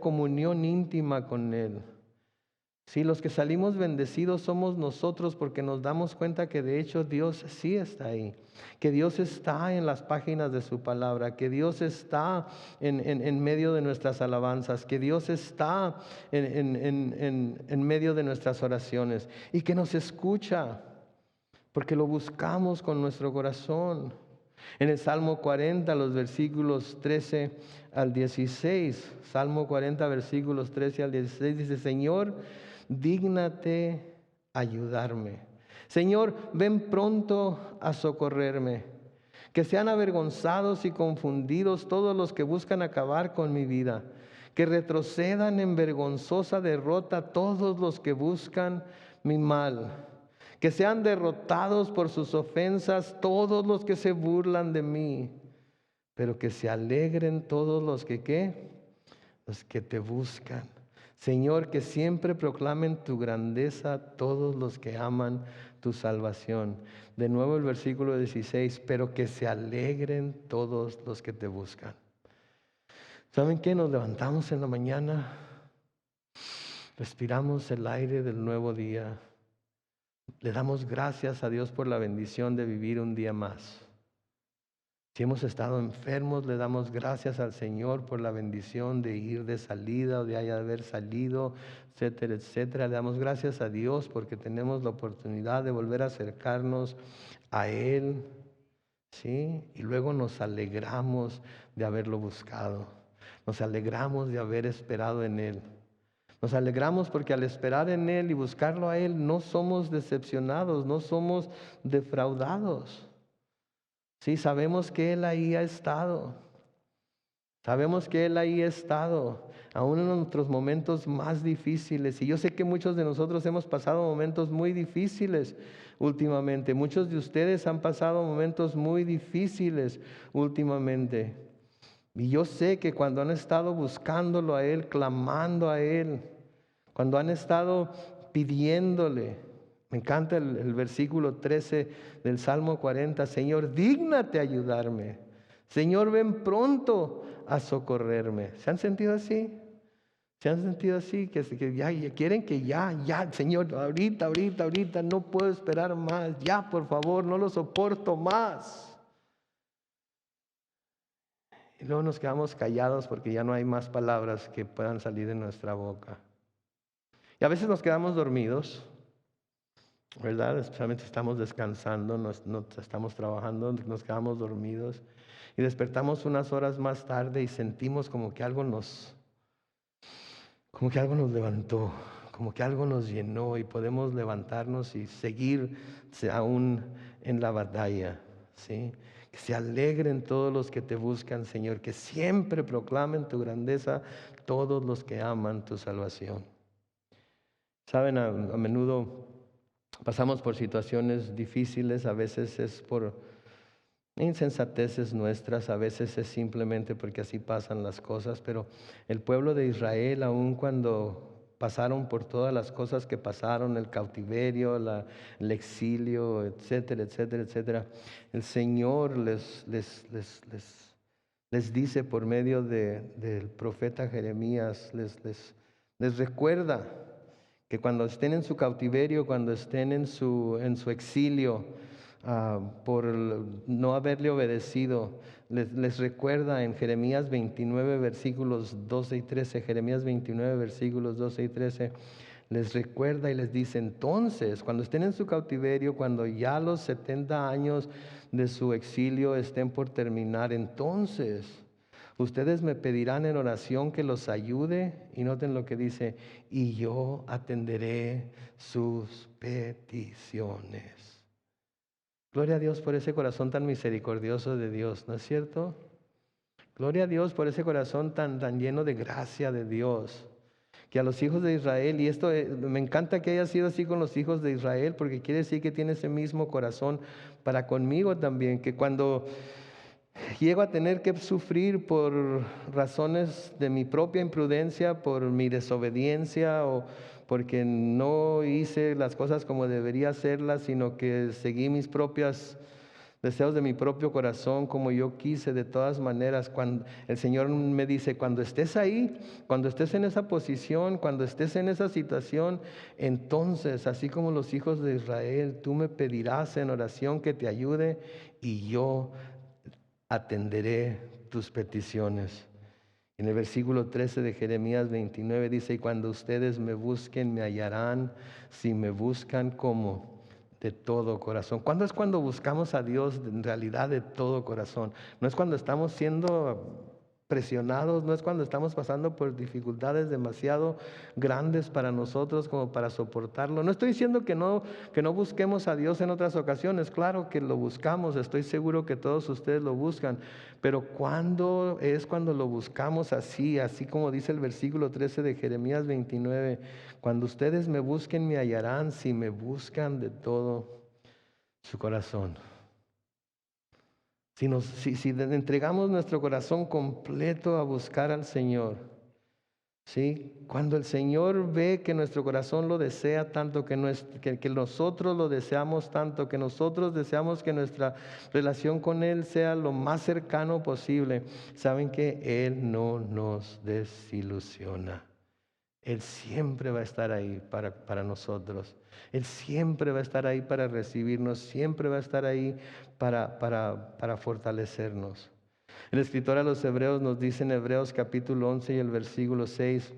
Speaker 1: comunión íntima con Él, sí, los que salimos bendecidos somos nosotros, porque nos damos cuenta que de hecho Dios sí está ahí, que Dios está en las páginas de su palabra, que Dios está en medio de nuestras alabanzas, que Dios está en medio de nuestras oraciones y que nos escucha, porque lo buscamos con nuestro corazón. En el Salmo 40, los versículos 13 al 16, Salmo 40, versículos 13 al 16, dice: Señor, dígnate ayudarme. Señor, ven pronto a socorrerme. Que sean avergonzados y confundidos todos los que buscan acabar con mi vida. Que retrocedan en vergonzosa derrota todos los que buscan mi mal. Que sean derrotados por sus ofensas todos los que se burlan de mí. Pero que se alegren todos los que ¿qué? Los que te buscan. Señor, que siempre proclamen tu grandeza todos los que aman tu salvación. De nuevo el versículo 16, pero que se alegren todos los que te buscan. ¿Saben qué? Nos levantamos en la mañana, respiramos el aire del nuevo día, le damos gracias a Dios por la bendición de vivir un día más. Si hemos estado enfermos, le damos gracias al Señor por la bendición de ir de salida o de haber salido, etcétera, etcétera. Le damos gracias a Dios porque tenemos la oportunidad de volver a acercarnos a Él, ¿sí? Y luego nos alegramos de haberlo buscado. Nos alegramos de haber esperado en Él. Nos alegramos porque al esperar en Él y buscarlo a Él, no somos decepcionados, no somos defraudados. Sí, sabemos que Él ahí ha estado. Sabemos que Él ahí ha estado, aún en nuestros momentos más difíciles. Y yo sé que muchos de nosotros hemos pasado momentos muy difíciles últimamente. Muchos de ustedes han pasado momentos muy difíciles últimamente. Y yo sé que cuando han estado buscándolo a Él, clamando a Él, cuando han estado pidiéndole, me encanta el versículo 13 del Salmo 40, Señor, dígnate ayudarme. Señor, ven pronto a socorrerme. ¿Se han sentido así? ¿Se han sentido así? Que ya quieren que ya, Señor, ahorita, no puedo esperar más. Ya, por favor, no lo soporto más. Y luego nos quedamos callados porque ya no hay más palabras que puedan salir de nuestra boca. Y a veces nos quedamos dormidos, ¿verdad? Especialmente estamos descansando, no estamos trabajando, nos quedamos dormidos y despertamos unas horas más tarde y sentimos como que algo nos levantó, como que algo nos llenó y podemos levantarnos y seguir aún en la batalla, ¿sí? Que se alegren todos los que te buscan, Señor, que siempre proclamen tu grandeza todos los que aman tu salvación. Saben, a menudo pasamos por situaciones difíciles, a veces es por insensateces nuestras, a veces es simplemente porque así pasan las cosas, pero el pueblo de Israel, aun cuando pasaron por todas las cosas que pasaron, el cautiverio, el exilio, etcétera, etcétera, etcétera, el Señor les dice por medio del profeta Jeremías, les recuerda que cuando estén en su cautiverio, cuando estén en su exilio, por no haberle obedecido, les recuerda en Jeremías 29 versículos 12 y 13, Jeremías 29 versículos 12 y 13, les recuerda y les dice, entonces, cuando estén en su cautiverio, cuando ya los 70 años de su exilio estén por terminar, entonces ustedes me pedirán en oración que los ayude, y noten lo que dice, y yo atenderé sus peticiones. Gloria a Dios por ese corazón tan misericordioso de Dios, ¿no es cierto? Gloria a Dios por ese corazón tan lleno de gracia de Dios. Que a los hijos de Israel, y esto me encanta que haya sido así con los hijos de Israel, porque quiere decir que tiene ese mismo corazón para conmigo también, que cuando llego a tener que sufrir por razones de mi propia imprudencia, por mi desobediencia o porque no hice las cosas como debería hacerlas, sino que seguí mis propios deseos de mi propio corazón como yo quise de todas maneras. Cuando el Señor me dice, cuando estés ahí, cuando estés en esa posición, cuando estés en esa situación, entonces, así como los hijos de Israel, tú me pedirás en oración que te ayude y yo atenderé tus peticiones. En el versículo 13 de Jeremías 29 dice, y cuando ustedes me busquen, me hallarán, si me buscan como de todo corazón. ¿Cuándo es cuando buscamos a Dios en realidad de todo corazón? No es cuando estamos siendo presionados, no es cuando estamos pasando por dificultades demasiado grandes para nosotros como para soportarlo. No estoy diciendo que no busquemos a Dios en otras ocasiones, claro que lo buscamos, estoy seguro que todos ustedes lo buscan, pero ¿cuándo es cuando lo buscamos así como dice el versículo 13 de Jeremías 29? Cuando ustedes me busquen, me hallarán, si me buscan de todo su corazón. Si entregamos nuestro corazón completo a buscar al Señor, ¿sí? Cuando el Señor ve que nuestro corazón lo desea tanto, que nosotros lo deseamos tanto, que nosotros deseamos que nuestra relación con Él sea lo más cercano posible, saben que Él no nos desilusiona. Él siempre va a estar ahí para nosotros. Él siempre va a estar ahí para recibirnos, siempre va a estar ahí para fortalecernos. El escritor a los Hebreos nos dice en Hebreos capítulo 11 y el versículo 6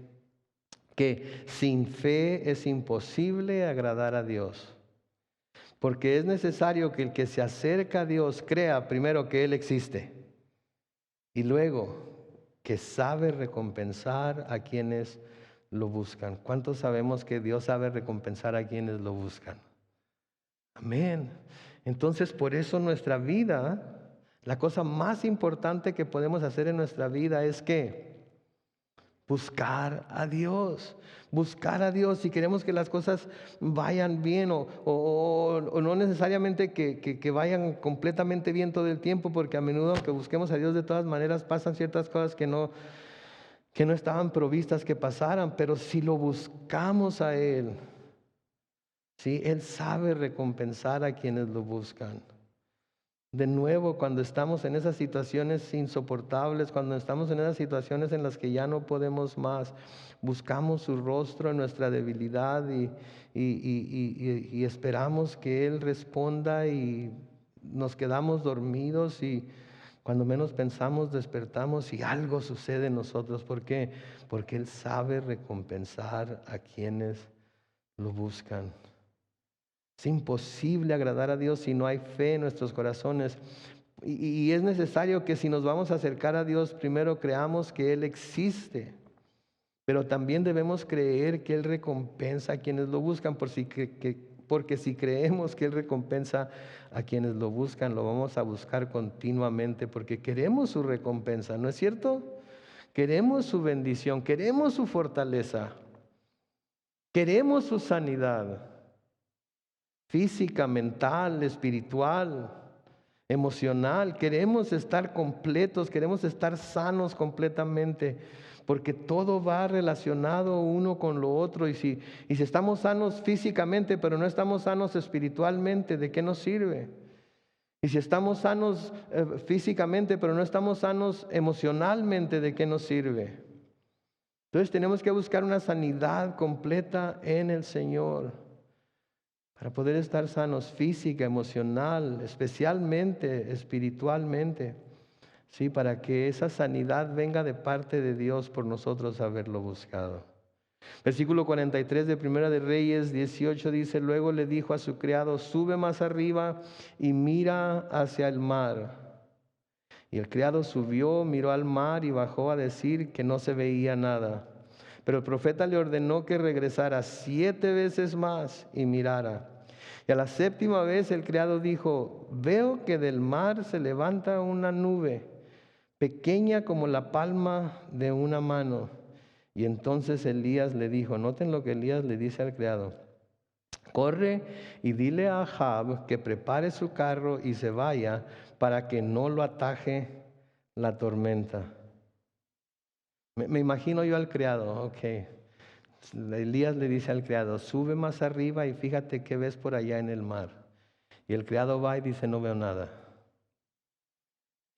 Speaker 1: que sin fe es imposible agradar a Dios. Porque es necesario que el que se acerca a Dios crea primero que Él existe y luego que sabe recompensar a quienes lo buscan. ¿Cuántos sabemos que Dios sabe recompensar a quienes lo buscan? Amén. Entonces, por eso nuestra vida La cosa más importante que podemos hacer en nuestra vida es que buscar a Dios. Buscar a Dios si queremos que las cosas vayan bien o no necesariamente que vayan completamente bien todo el tiempo, porque a menudo aunque busquemos a Dios de todas maneras pasan ciertas cosas que no estaban provistas que pasaran, pero si lo buscamos a Él, ¿sí? Él sabe recompensar a quienes lo buscan. De nuevo, cuando estamos en esas situaciones insoportables, cuando estamos en esas situaciones en las que ya no podemos más, buscamos su rostro en nuestra debilidad y esperamos que Él responda y nos quedamos dormidos y cuando menos pensamos despertamos y algo sucede en nosotros. ¿Por qué? Porque Él sabe recompensar a quienes lo buscan. Es imposible agradar a Dios si no hay fe en nuestros corazones. Y es necesario que si nos vamos a acercar a Dios, primero creamos que Él existe. Pero también debemos creer que Él recompensa a quienes lo buscan, porque si creemos que Él recompensa a quienes lo buscan, lo vamos a buscar continuamente, porque queremos su recompensa, ¿no es cierto? Queremos su bendición, queremos su fortaleza, queremos su sanidad física, mental, espiritual, emocional. Queremos estar completos, queremos estar sanos completamente, porque todo va relacionado uno con lo otro. Y si estamos sanos físicamente, pero no estamos sanos espiritualmente, ¿de qué nos sirve? Y si estamos sanos físicamente, pero no estamos sanos emocionalmente, ¿de qué nos sirve? Entonces tenemos que buscar una sanidad completa en el Señor, para poder estar sanos física, emocional, especialmente espiritualmente, ¿sí? Para que esa sanidad venga de parte de Dios por nosotros haberlo buscado. Versículo 43 de Primera de Reyes 18 dice: luego le dijo a su criado: sube más arriba y mira hacia el mar. Y el criado subió, miró al mar y bajó a decir que no se veía nada. Pero el profeta le ordenó que regresara 7 veces más y mirara. Y a la 7ª vez el criado dijo: veo que del mar se levanta una nube, pequeña como la palma de una mano. Y entonces Elías le dijo, noten lo que Elías le dice al criado: corre y dile a Ahab que prepare su carro y se vaya, para que no lo ataje la tormenta. Me imagino yo al criado, ok. Elías le dice al criado: sube más arriba y fíjate qué ves por allá en el mar. Y el criado va y dice: no veo nada.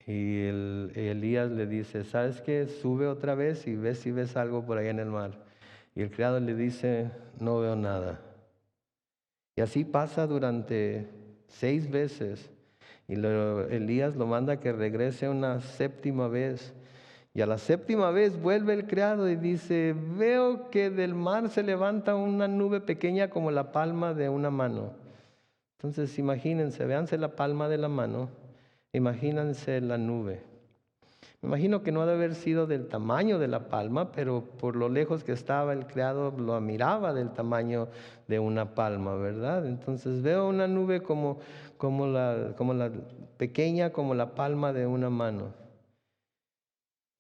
Speaker 1: Y Elías le dice: ¿sabes qué? Sube otra vez y ves si ves algo por allá en el mar. Y el criado le dice: no veo nada. Y así pasa durante 6 veces. Y Elías lo manda que regrese una 7ª vez. Y a la 7ª vez vuelve el criado y dice: veo que del mar se levanta una nube pequeña como la palma de una mano. Entonces imagínense, véanse la palma de la mano, imagínense la nube. Me imagino que no ha de haber sido del tamaño de la palma, pero por lo lejos que estaba el criado lo miraba del tamaño de una palma, ¿verdad? Entonces veo una nube como la pequeña como la palma de una mano.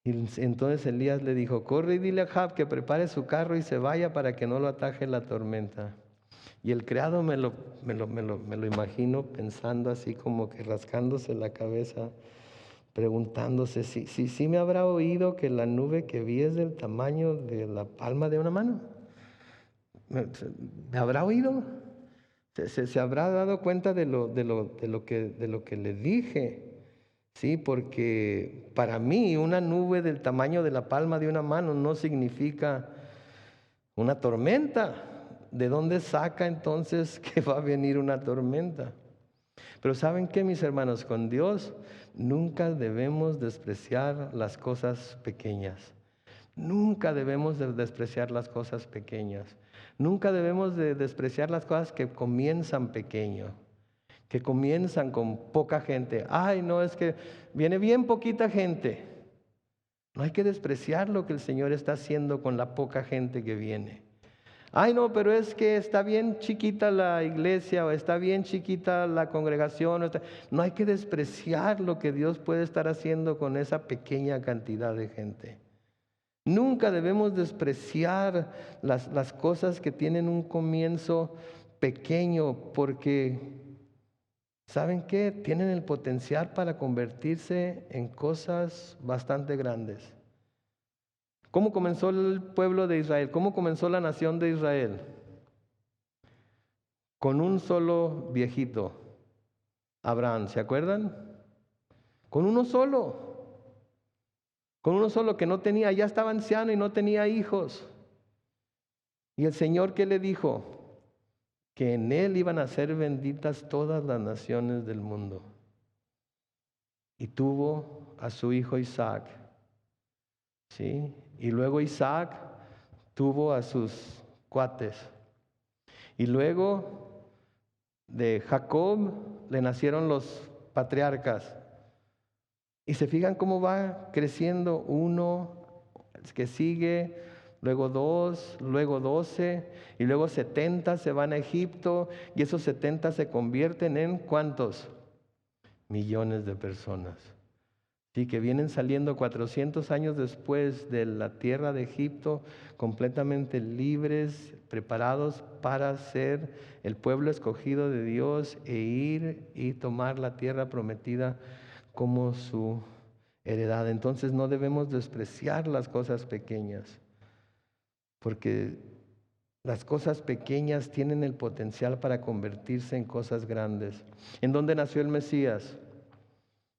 Speaker 1: Y entonces Elías le dijo: corre y dile a Ahab que prepare su carro y se vaya, para que no lo ataje la tormenta. Y el criado me lo imagino pensando así, como que rascándose la cabeza, preguntándose si me habrá oído que la nube que vi es del tamaño de la palma de una mano. ¿Me habrá oído? ¿Se habrá dado cuenta de lo que le dije? Sí, porque para mí una nube del tamaño de la palma de una mano no significa una tormenta. ¿De dónde saca entonces que va a venir una tormenta? Pero ¿saben qué, mis hermanos? Con Dios nunca debemos despreciar las cosas pequeñas. Nunca debemos de despreciar las cosas pequeñas. Nunca debemos de despreciar las cosas que comienzan pequeño, que comienzan con poca gente. Ay, no, es que viene bien poquita gente. No hay que despreciar lo que el Señor está haciendo con la poca gente que viene. Ay, no, pero es que está bien chiquita la iglesia o está bien chiquita la congregación. No hay que despreciar lo que Dios puede estar haciendo con esa pequeña cantidad de gente. Nunca debemos despreciar las cosas que tienen un comienzo pequeño, porque ¿saben qué? Tienen el potencial para convertirse en cosas bastante grandes. ¿Cómo comenzó el pueblo de Israel? ¿Cómo comenzó la nación de Israel? Con un solo viejito, Abraham, ¿se acuerdan? Con uno solo que no tenía, ya estaba anciano y no tenía hijos. Y el Señor, ¿qué le dijo? Que en él iban a ser benditas todas las naciones del mundo. Y tuvo a su hijo Isaac, ¿sí? Y luego Isaac tuvo a sus cuates. Y luego de Jacob le nacieron los patriarcas. Y se fijan cómo va creciendo uno, que sigue, luego 2, luego 12, y luego 70 se van a Egipto, y esos 70 se convierten en ¿cuántos? Millones de personas. Sí, que vienen saliendo 400 años después de la tierra de Egipto, completamente libres, preparados para ser el pueblo escogido de Dios e ir y tomar la tierra prometida como su heredad. Entonces no debemos despreciar las cosas pequeñas, porque las cosas pequeñas tienen el potencial para convertirse en cosas grandes. ¿En dónde nació el Mesías?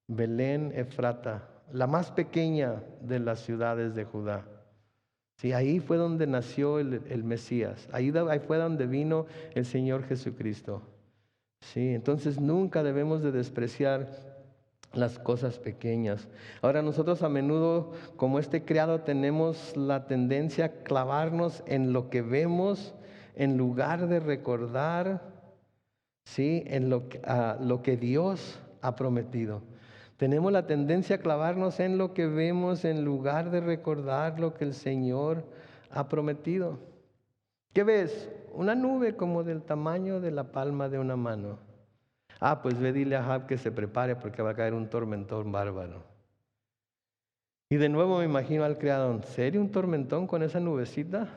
Speaker 1: Belén Efrata, la más pequeña de las ciudades de Judá. Sí, ahí fue donde nació el Mesías, ahí fue donde vino el Señor Jesucristo. Sí, entonces nunca debemos de despreciar las cosas pequeñas. Ahora nosotros a menudo, como este criado, tenemos la tendencia a clavarnos en lo que vemos en lugar de recordar, sí, en lo que Dios ha prometido. Tenemos la tendencia a clavarnos en lo que vemos en lugar de recordar lo que el Señor ha prometido. ¿Qué ves? Una nube como del tamaño de la palma de una mano. Ah, pues ve, dile a Ahab que se prepare porque va a caer un tormentón bárbaro. Y de nuevo me imagino al criado, ¿en serio un tormentón con esa nubecita?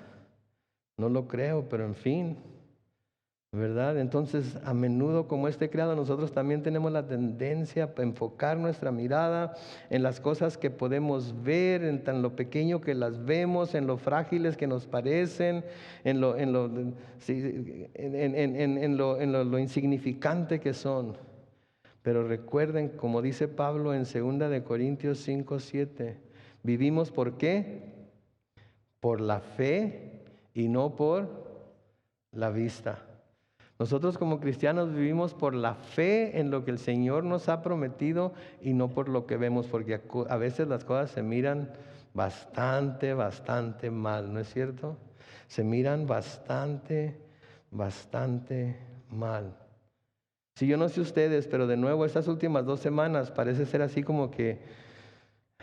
Speaker 1: No lo creo, pero en fin, ¿verdad? Entonces, a menudo como este criado, nosotros también tenemos la tendencia a enfocar nuestra mirada en las cosas que podemos ver, en tan lo pequeño que las vemos, en lo frágiles que nos parecen, en lo insignificante que son. Pero recuerden, como dice Pablo en 2 de Corintios 5:7, vivimos ¿por qué? Por la fe y no por la vista. Nosotros como cristianos vivimos por la fe en lo que el Señor nos ha prometido y no por lo que vemos, porque a veces las cosas se miran bastante mal, ¿no es cierto? Se miran bastante mal. Si yo no sé ustedes, pero de nuevo estas últimas 2 semanas parece ser así como que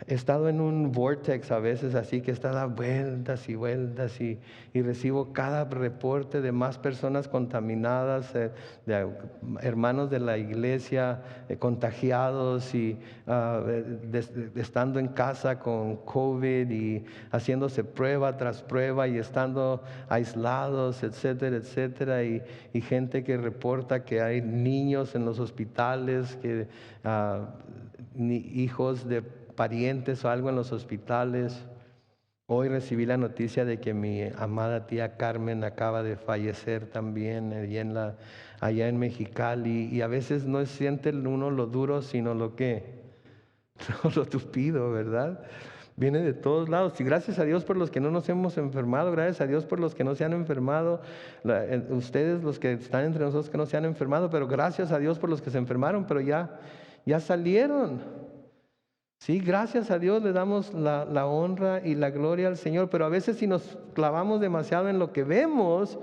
Speaker 1: he estado en un vortex a veces así que está dando vueltas y vueltas y recibo cada reporte de más personas contaminadas, de hermanos de la iglesia contagiados y estando en casa con COVID y haciéndose prueba tras prueba y estando aislados, etcétera, etcétera, y gente que reporta que hay niños en los hospitales, que hijos de parientes o algo en los hospitales. Hoy recibí la noticia de que mi amada tía Carmen acaba de fallecer también allá en Mexicali, y a veces no siente uno lo duro, sino lo lo tupido, ¿verdad? Viene de todos lados, y gracias a Dios por los que no nos hemos enfermado, gracias a Dios por los que no se han enfermado, ustedes los que están entre nosotros que no se han enfermado, pero gracias a Dios por los que se enfermaron, pero ya salieron. Sí, gracias a Dios le damos la honra y la gloria al Señor, pero a veces si nos clavamos demasiado en lo que vemos,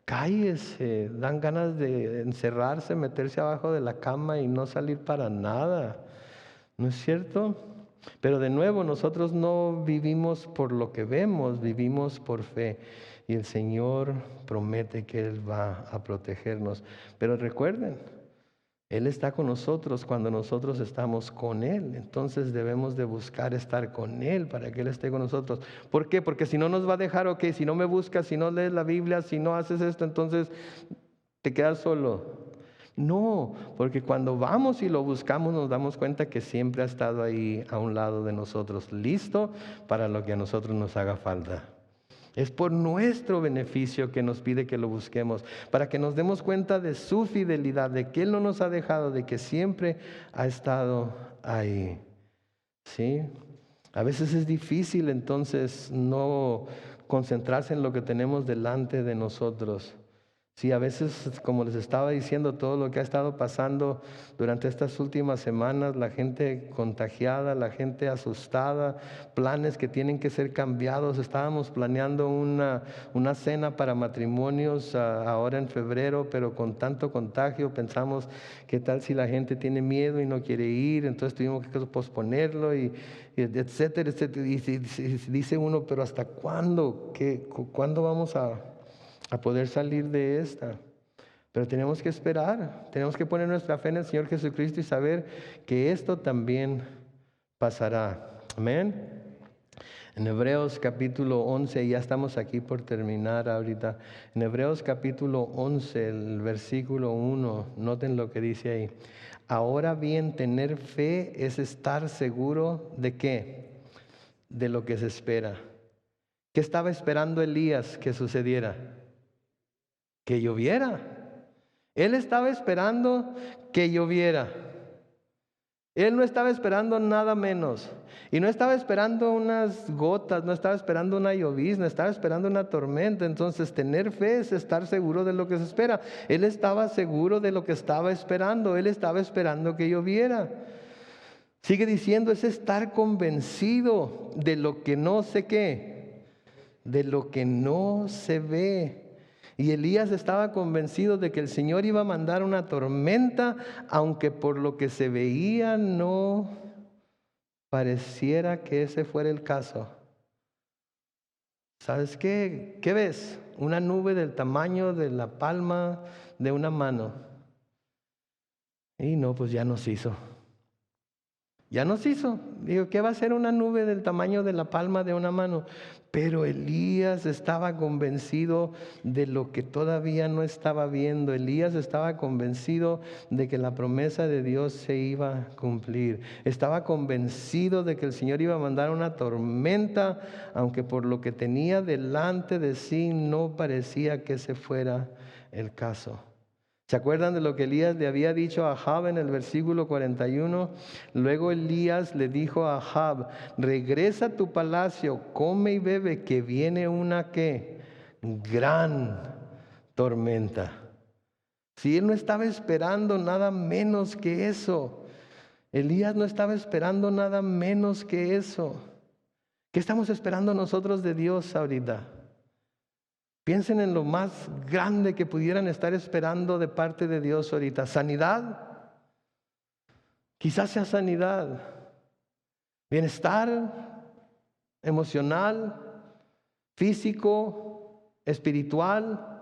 Speaker 1: cállese, dan ganas de encerrarse, meterse abajo de la cama y no salir para nada, ¿no es cierto? Pero de nuevo, nosotros no vivimos por lo que vemos, vivimos por fe. Y el Señor promete que Él va a protegernos. Pero recuerden, Él está con nosotros cuando nosotros estamos con Él. Entonces debemos de buscar estar con Él para que Él esté con nosotros. ¿Por qué? Porque si no nos va a dejar, ok, si no me buscas, si no lees la Biblia, si no haces esto, entonces te quedas solo. No, porque cuando vamos y lo buscamos nos damos cuenta que siempre ha estado ahí a un lado de nosotros, listo para lo que a nosotros nos haga falta. Es por nuestro beneficio que nos pide que lo busquemos, para que nos demos cuenta de su fidelidad, de que Él no nos ha dejado, de que siempre ha estado ahí. ¿Sí? A veces es difícil entonces no concentrarse en lo que tenemos delante de nosotros. Sí, a veces, como les estaba diciendo, todo lo que ha estado pasando durante estas últimas semanas, la gente contagiada, la gente asustada, planes que tienen que ser cambiados. Estábamos planeando una cena para matrimonios ahora en febrero, pero con tanto contagio pensamos, ¿qué tal si la gente tiene miedo y no quiere ir? Entonces tuvimos que posponerlo y etcétera, etcétera. Y dice uno, pero ¿hasta cuándo? ¿Cuándo vamos a poder salir de esta? Pero tenemos que esperar, tenemos que poner nuestra fe en el Señor Jesucristo y saber que esto también pasará. Amén. En Hebreos capítulo 11, ya estamos aquí por terminar ahorita. En Hebreos capítulo 11, el versículo 1, noten lo que dice ahí. Ahora bien, tener fe es estar seguro de qué, de lo que se espera. ¿Qué estaba esperando Elías que sucediera? Que lloviera. Él estaba esperando que lloviera. Él no estaba esperando nada menos. Y no estaba esperando unas gotas, no estaba esperando una llovizna, estaba esperando una tormenta. Entonces, tener fe es estar seguro de lo que se espera. Él estaba seguro de lo que estaba esperando. Él estaba esperando que lloviera. Sigue diciendo, es estar convencido de lo que no sé qué, de lo que no se ve. Y Elías estaba convencido de que el Señor iba a mandar una tormenta, aunque por lo que se veía no pareciera que ese fuera el caso. ¿Sabes qué? ¿Qué ves? Una nube del tamaño de la palma de una mano. Y no, pues ya nos hizo. Ya nos hizo. Digo, ¿qué va a ser una nube del tamaño de la palma de una mano? Pero Elías estaba convencido de lo que todavía no estaba viendo. Elías estaba convencido de que la promesa de Dios se iba a cumplir. Estaba convencido de que el Señor iba a mandar una tormenta, aunque por lo que tenía delante de sí no parecía que ese fuera el caso. ¿Se acuerdan de lo que Elías le había dicho a Ahab en el versículo 41? Luego Elías le dijo a Ahab, regresa a tu palacio, come y bebe, que viene una ¿qué? Gran tormenta. Si él no estaba esperando nada menos que eso, Elías no estaba esperando nada menos que eso. ¿Qué estamos esperando nosotros de Dios ahorita? Piensen en lo más grande que pudieran estar esperando de parte de Dios ahorita. ¿Sanidad? Quizás sea sanidad. Bienestar emocional, físico, espiritual.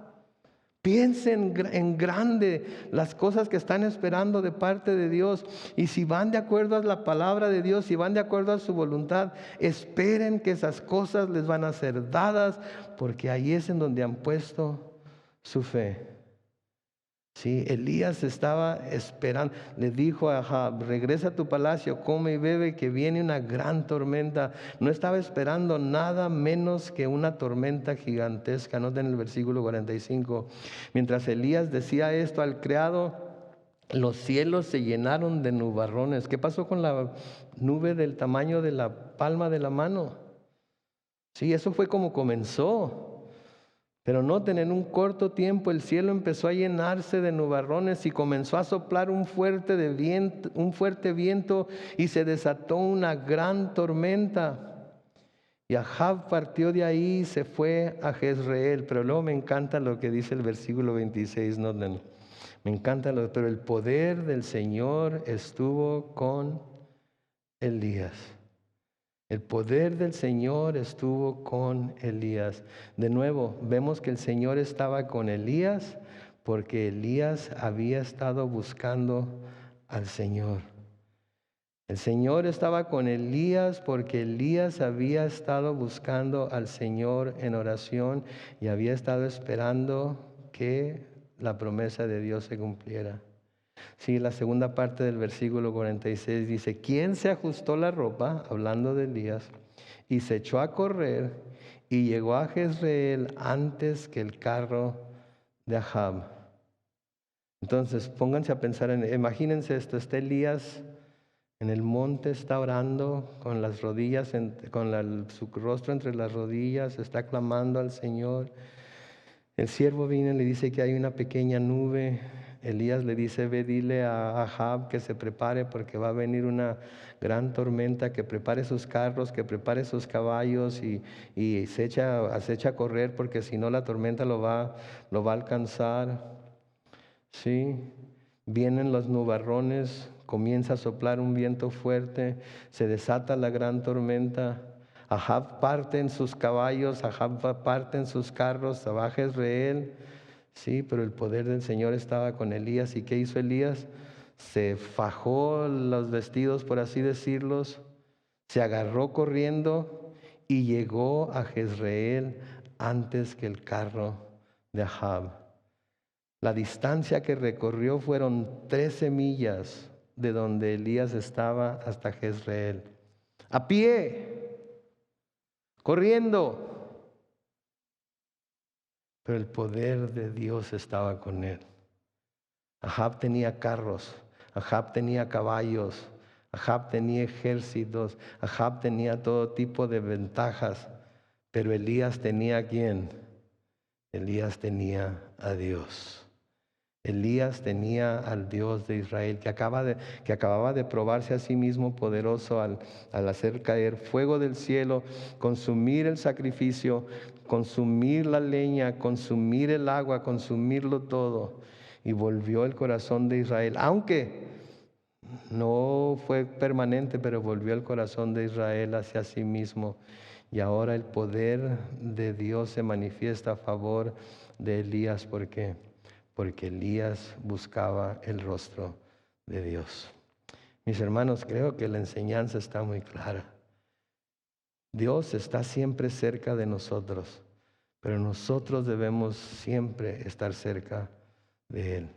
Speaker 1: Piensen en grande las cosas que están esperando de parte de Dios. Y si van de acuerdo a la palabra de Dios, si van de acuerdo a su voluntad, esperen que esas cosas les van a ser dadas, porque ahí es en donde han puesto su fe. Sí, Elías estaba esperando, le dijo a Ahab, regresa a tu palacio, come y bebe, que viene una gran tormenta. No estaba esperando nada menos que una tormenta gigantesca. Noten el versículo 45. Mientras Elías decía esto al criado, los cielos se llenaron de nubarrones. ¿Qué pasó con la nube del tamaño de la palma de la mano? Sí, eso fue como comenzó. Pero noten, en un corto tiempo el cielo empezó a llenarse de nubarrones y comenzó a soplar un fuerte viento y se desató una gran tormenta. Y Ahab partió de ahí y se fue a Jezreel. Pero luego me encanta lo que dice el versículo 26, noten. Me encanta pero el poder del Señor estuvo con Elías. El poder del Señor estuvo con Elías. De nuevo, vemos que el Señor estaba con Elías porque Elías había estado buscando al Señor. El Señor estaba con Elías porque Elías había estado buscando al Señor en oración y había estado esperando que la promesa de Dios se cumpliera. Sí, la segunda parte del versículo 46 dice, ¿quién se ajustó la ropa? Hablando de Elías, y se echó a correr y llegó a Jezreel antes que el carro de Ahab. Entonces, pónganse a pensar imagínense esto, está Elías en el monte, está orando con las rodillas, su rostro entre las rodillas, está clamando al Señor. El siervo viene y le dice que hay una pequeña nube. Elías le dice, ve, dile a Ahab que se prepare porque va a venir una gran tormenta, que prepare sus carros, que prepare sus caballos y se echa a correr porque si no la tormenta lo va a alcanzar. Sí, vienen los nubarrones, comienza a soplar un viento fuerte, se desata la gran tormenta. Ahab parte en sus caballos, Ahab parte en sus carros, se va a Jezreel. Sí, pero el poder del Señor estaba con Elías. ¿Y qué hizo Elías? Se fajó los vestidos, por así decirlos, se agarró corriendo y llegó a Jezreel antes que el carro de Ahab. La distancia que recorrió fueron 13 millas de donde Elías estaba hasta Jezreel. A pie, corriendo. Pero el poder de Dios estaba con él. Ahab tenía carros, Ahab tenía caballos, Ahab tenía ejércitos, Ahab tenía todo tipo de ventajas. Pero Elías tenía ¿a quién? Elías tenía a Dios. Elías tenía al Dios de Israel que acababa de probarse a sí mismo poderoso al hacer caer fuego del cielo, consumir el sacrificio, consumir la leña, consumir el agua, consumirlo todo. Y volvió el corazón de Israel, aunque no fue permanente, pero volvió el corazón de Israel hacia sí mismo. Y ahora el poder de Dios se manifiesta a favor de Elías. ¿Por qué? Porque Elías buscaba el rostro de Dios. Mis hermanos, creo que la enseñanza está muy clara. Dios está siempre cerca de nosotros, pero nosotros debemos siempre estar cerca de Él,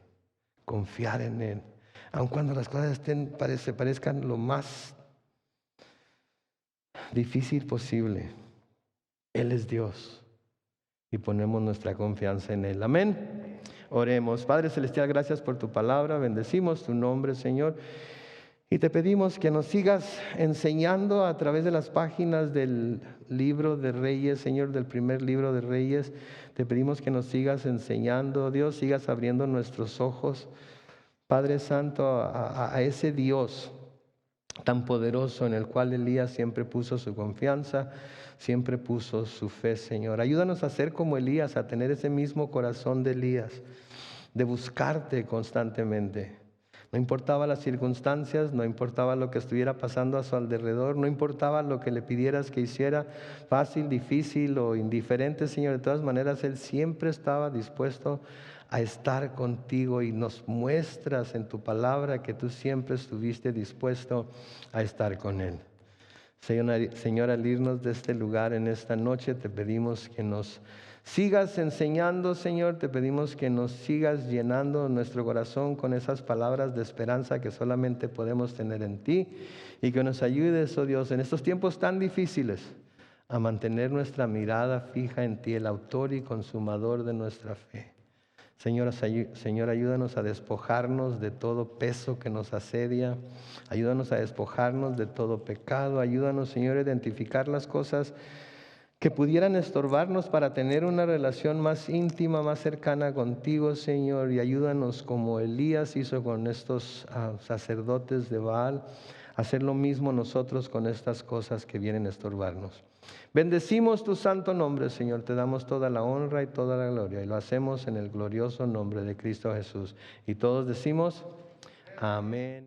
Speaker 1: confiar en Él, aun cuando las cosas parezcan lo más difícil posible. Él es Dios y ponemos nuestra confianza en Él. Amén. Oremos. Padre Celestial, gracias por tu palabra. Bendecimos tu nombre, Señor. Y te pedimos que nos sigas enseñando a través de las páginas del libro de Reyes, Señor, del primer libro de Reyes. Te pedimos que nos sigas enseñando, Dios, sigas abriendo nuestros ojos, Padre Santo, a ese Dios tan poderoso en el cual Elías siempre puso su confianza, siempre puso su fe, Señor. Ayúdanos a ser como Elías, a tener ese mismo corazón de Elías, de buscarte constantemente. No importaba las circunstancias, no importaba lo que estuviera pasando a su alrededor, no importaba lo que le pidieras que hiciera, fácil, difícil o indiferente, Señor. De todas maneras, Él siempre estaba dispuesto a estar contigo y nos muestras en tu palabra que tú siempre estuviste dispuesto a estar con Él. Señor, al irnos de este lugar en esta noche, te pedimos que nos sigas enseñando, Señor. Te pedimos que nos sigas llenando nuestro corazón con esas palabras de esperanza que solamente podemos tener en ti. Y que nos ayudes, oh Dios, en estos tiempos tan difíciles, a mantener nuestra mirada fija en ti, el autor y consumador de nuestra fe. Señor, ayúdanos a despojarnos de todo peso que nos asedia. Ayúdanos a despojarnos de todo pecado. Ayúdanos, Señor, a identificar las cosas que pudieran estorbarnos para tener una relación más íntima, más cercana contigo, Señor. Y ayúdanos, como Elías hizo con estos sacerdotes de Baal, a hacer lo mismo nosotros con estas cosas que vienen a estorbarnos. Bendecimos tu santo nombre, Señor. Te damos toda la honra y toda la gloria. Y lo hacemos en el glorioso nombre de Cristo Jesús. Y todos decimos, amén.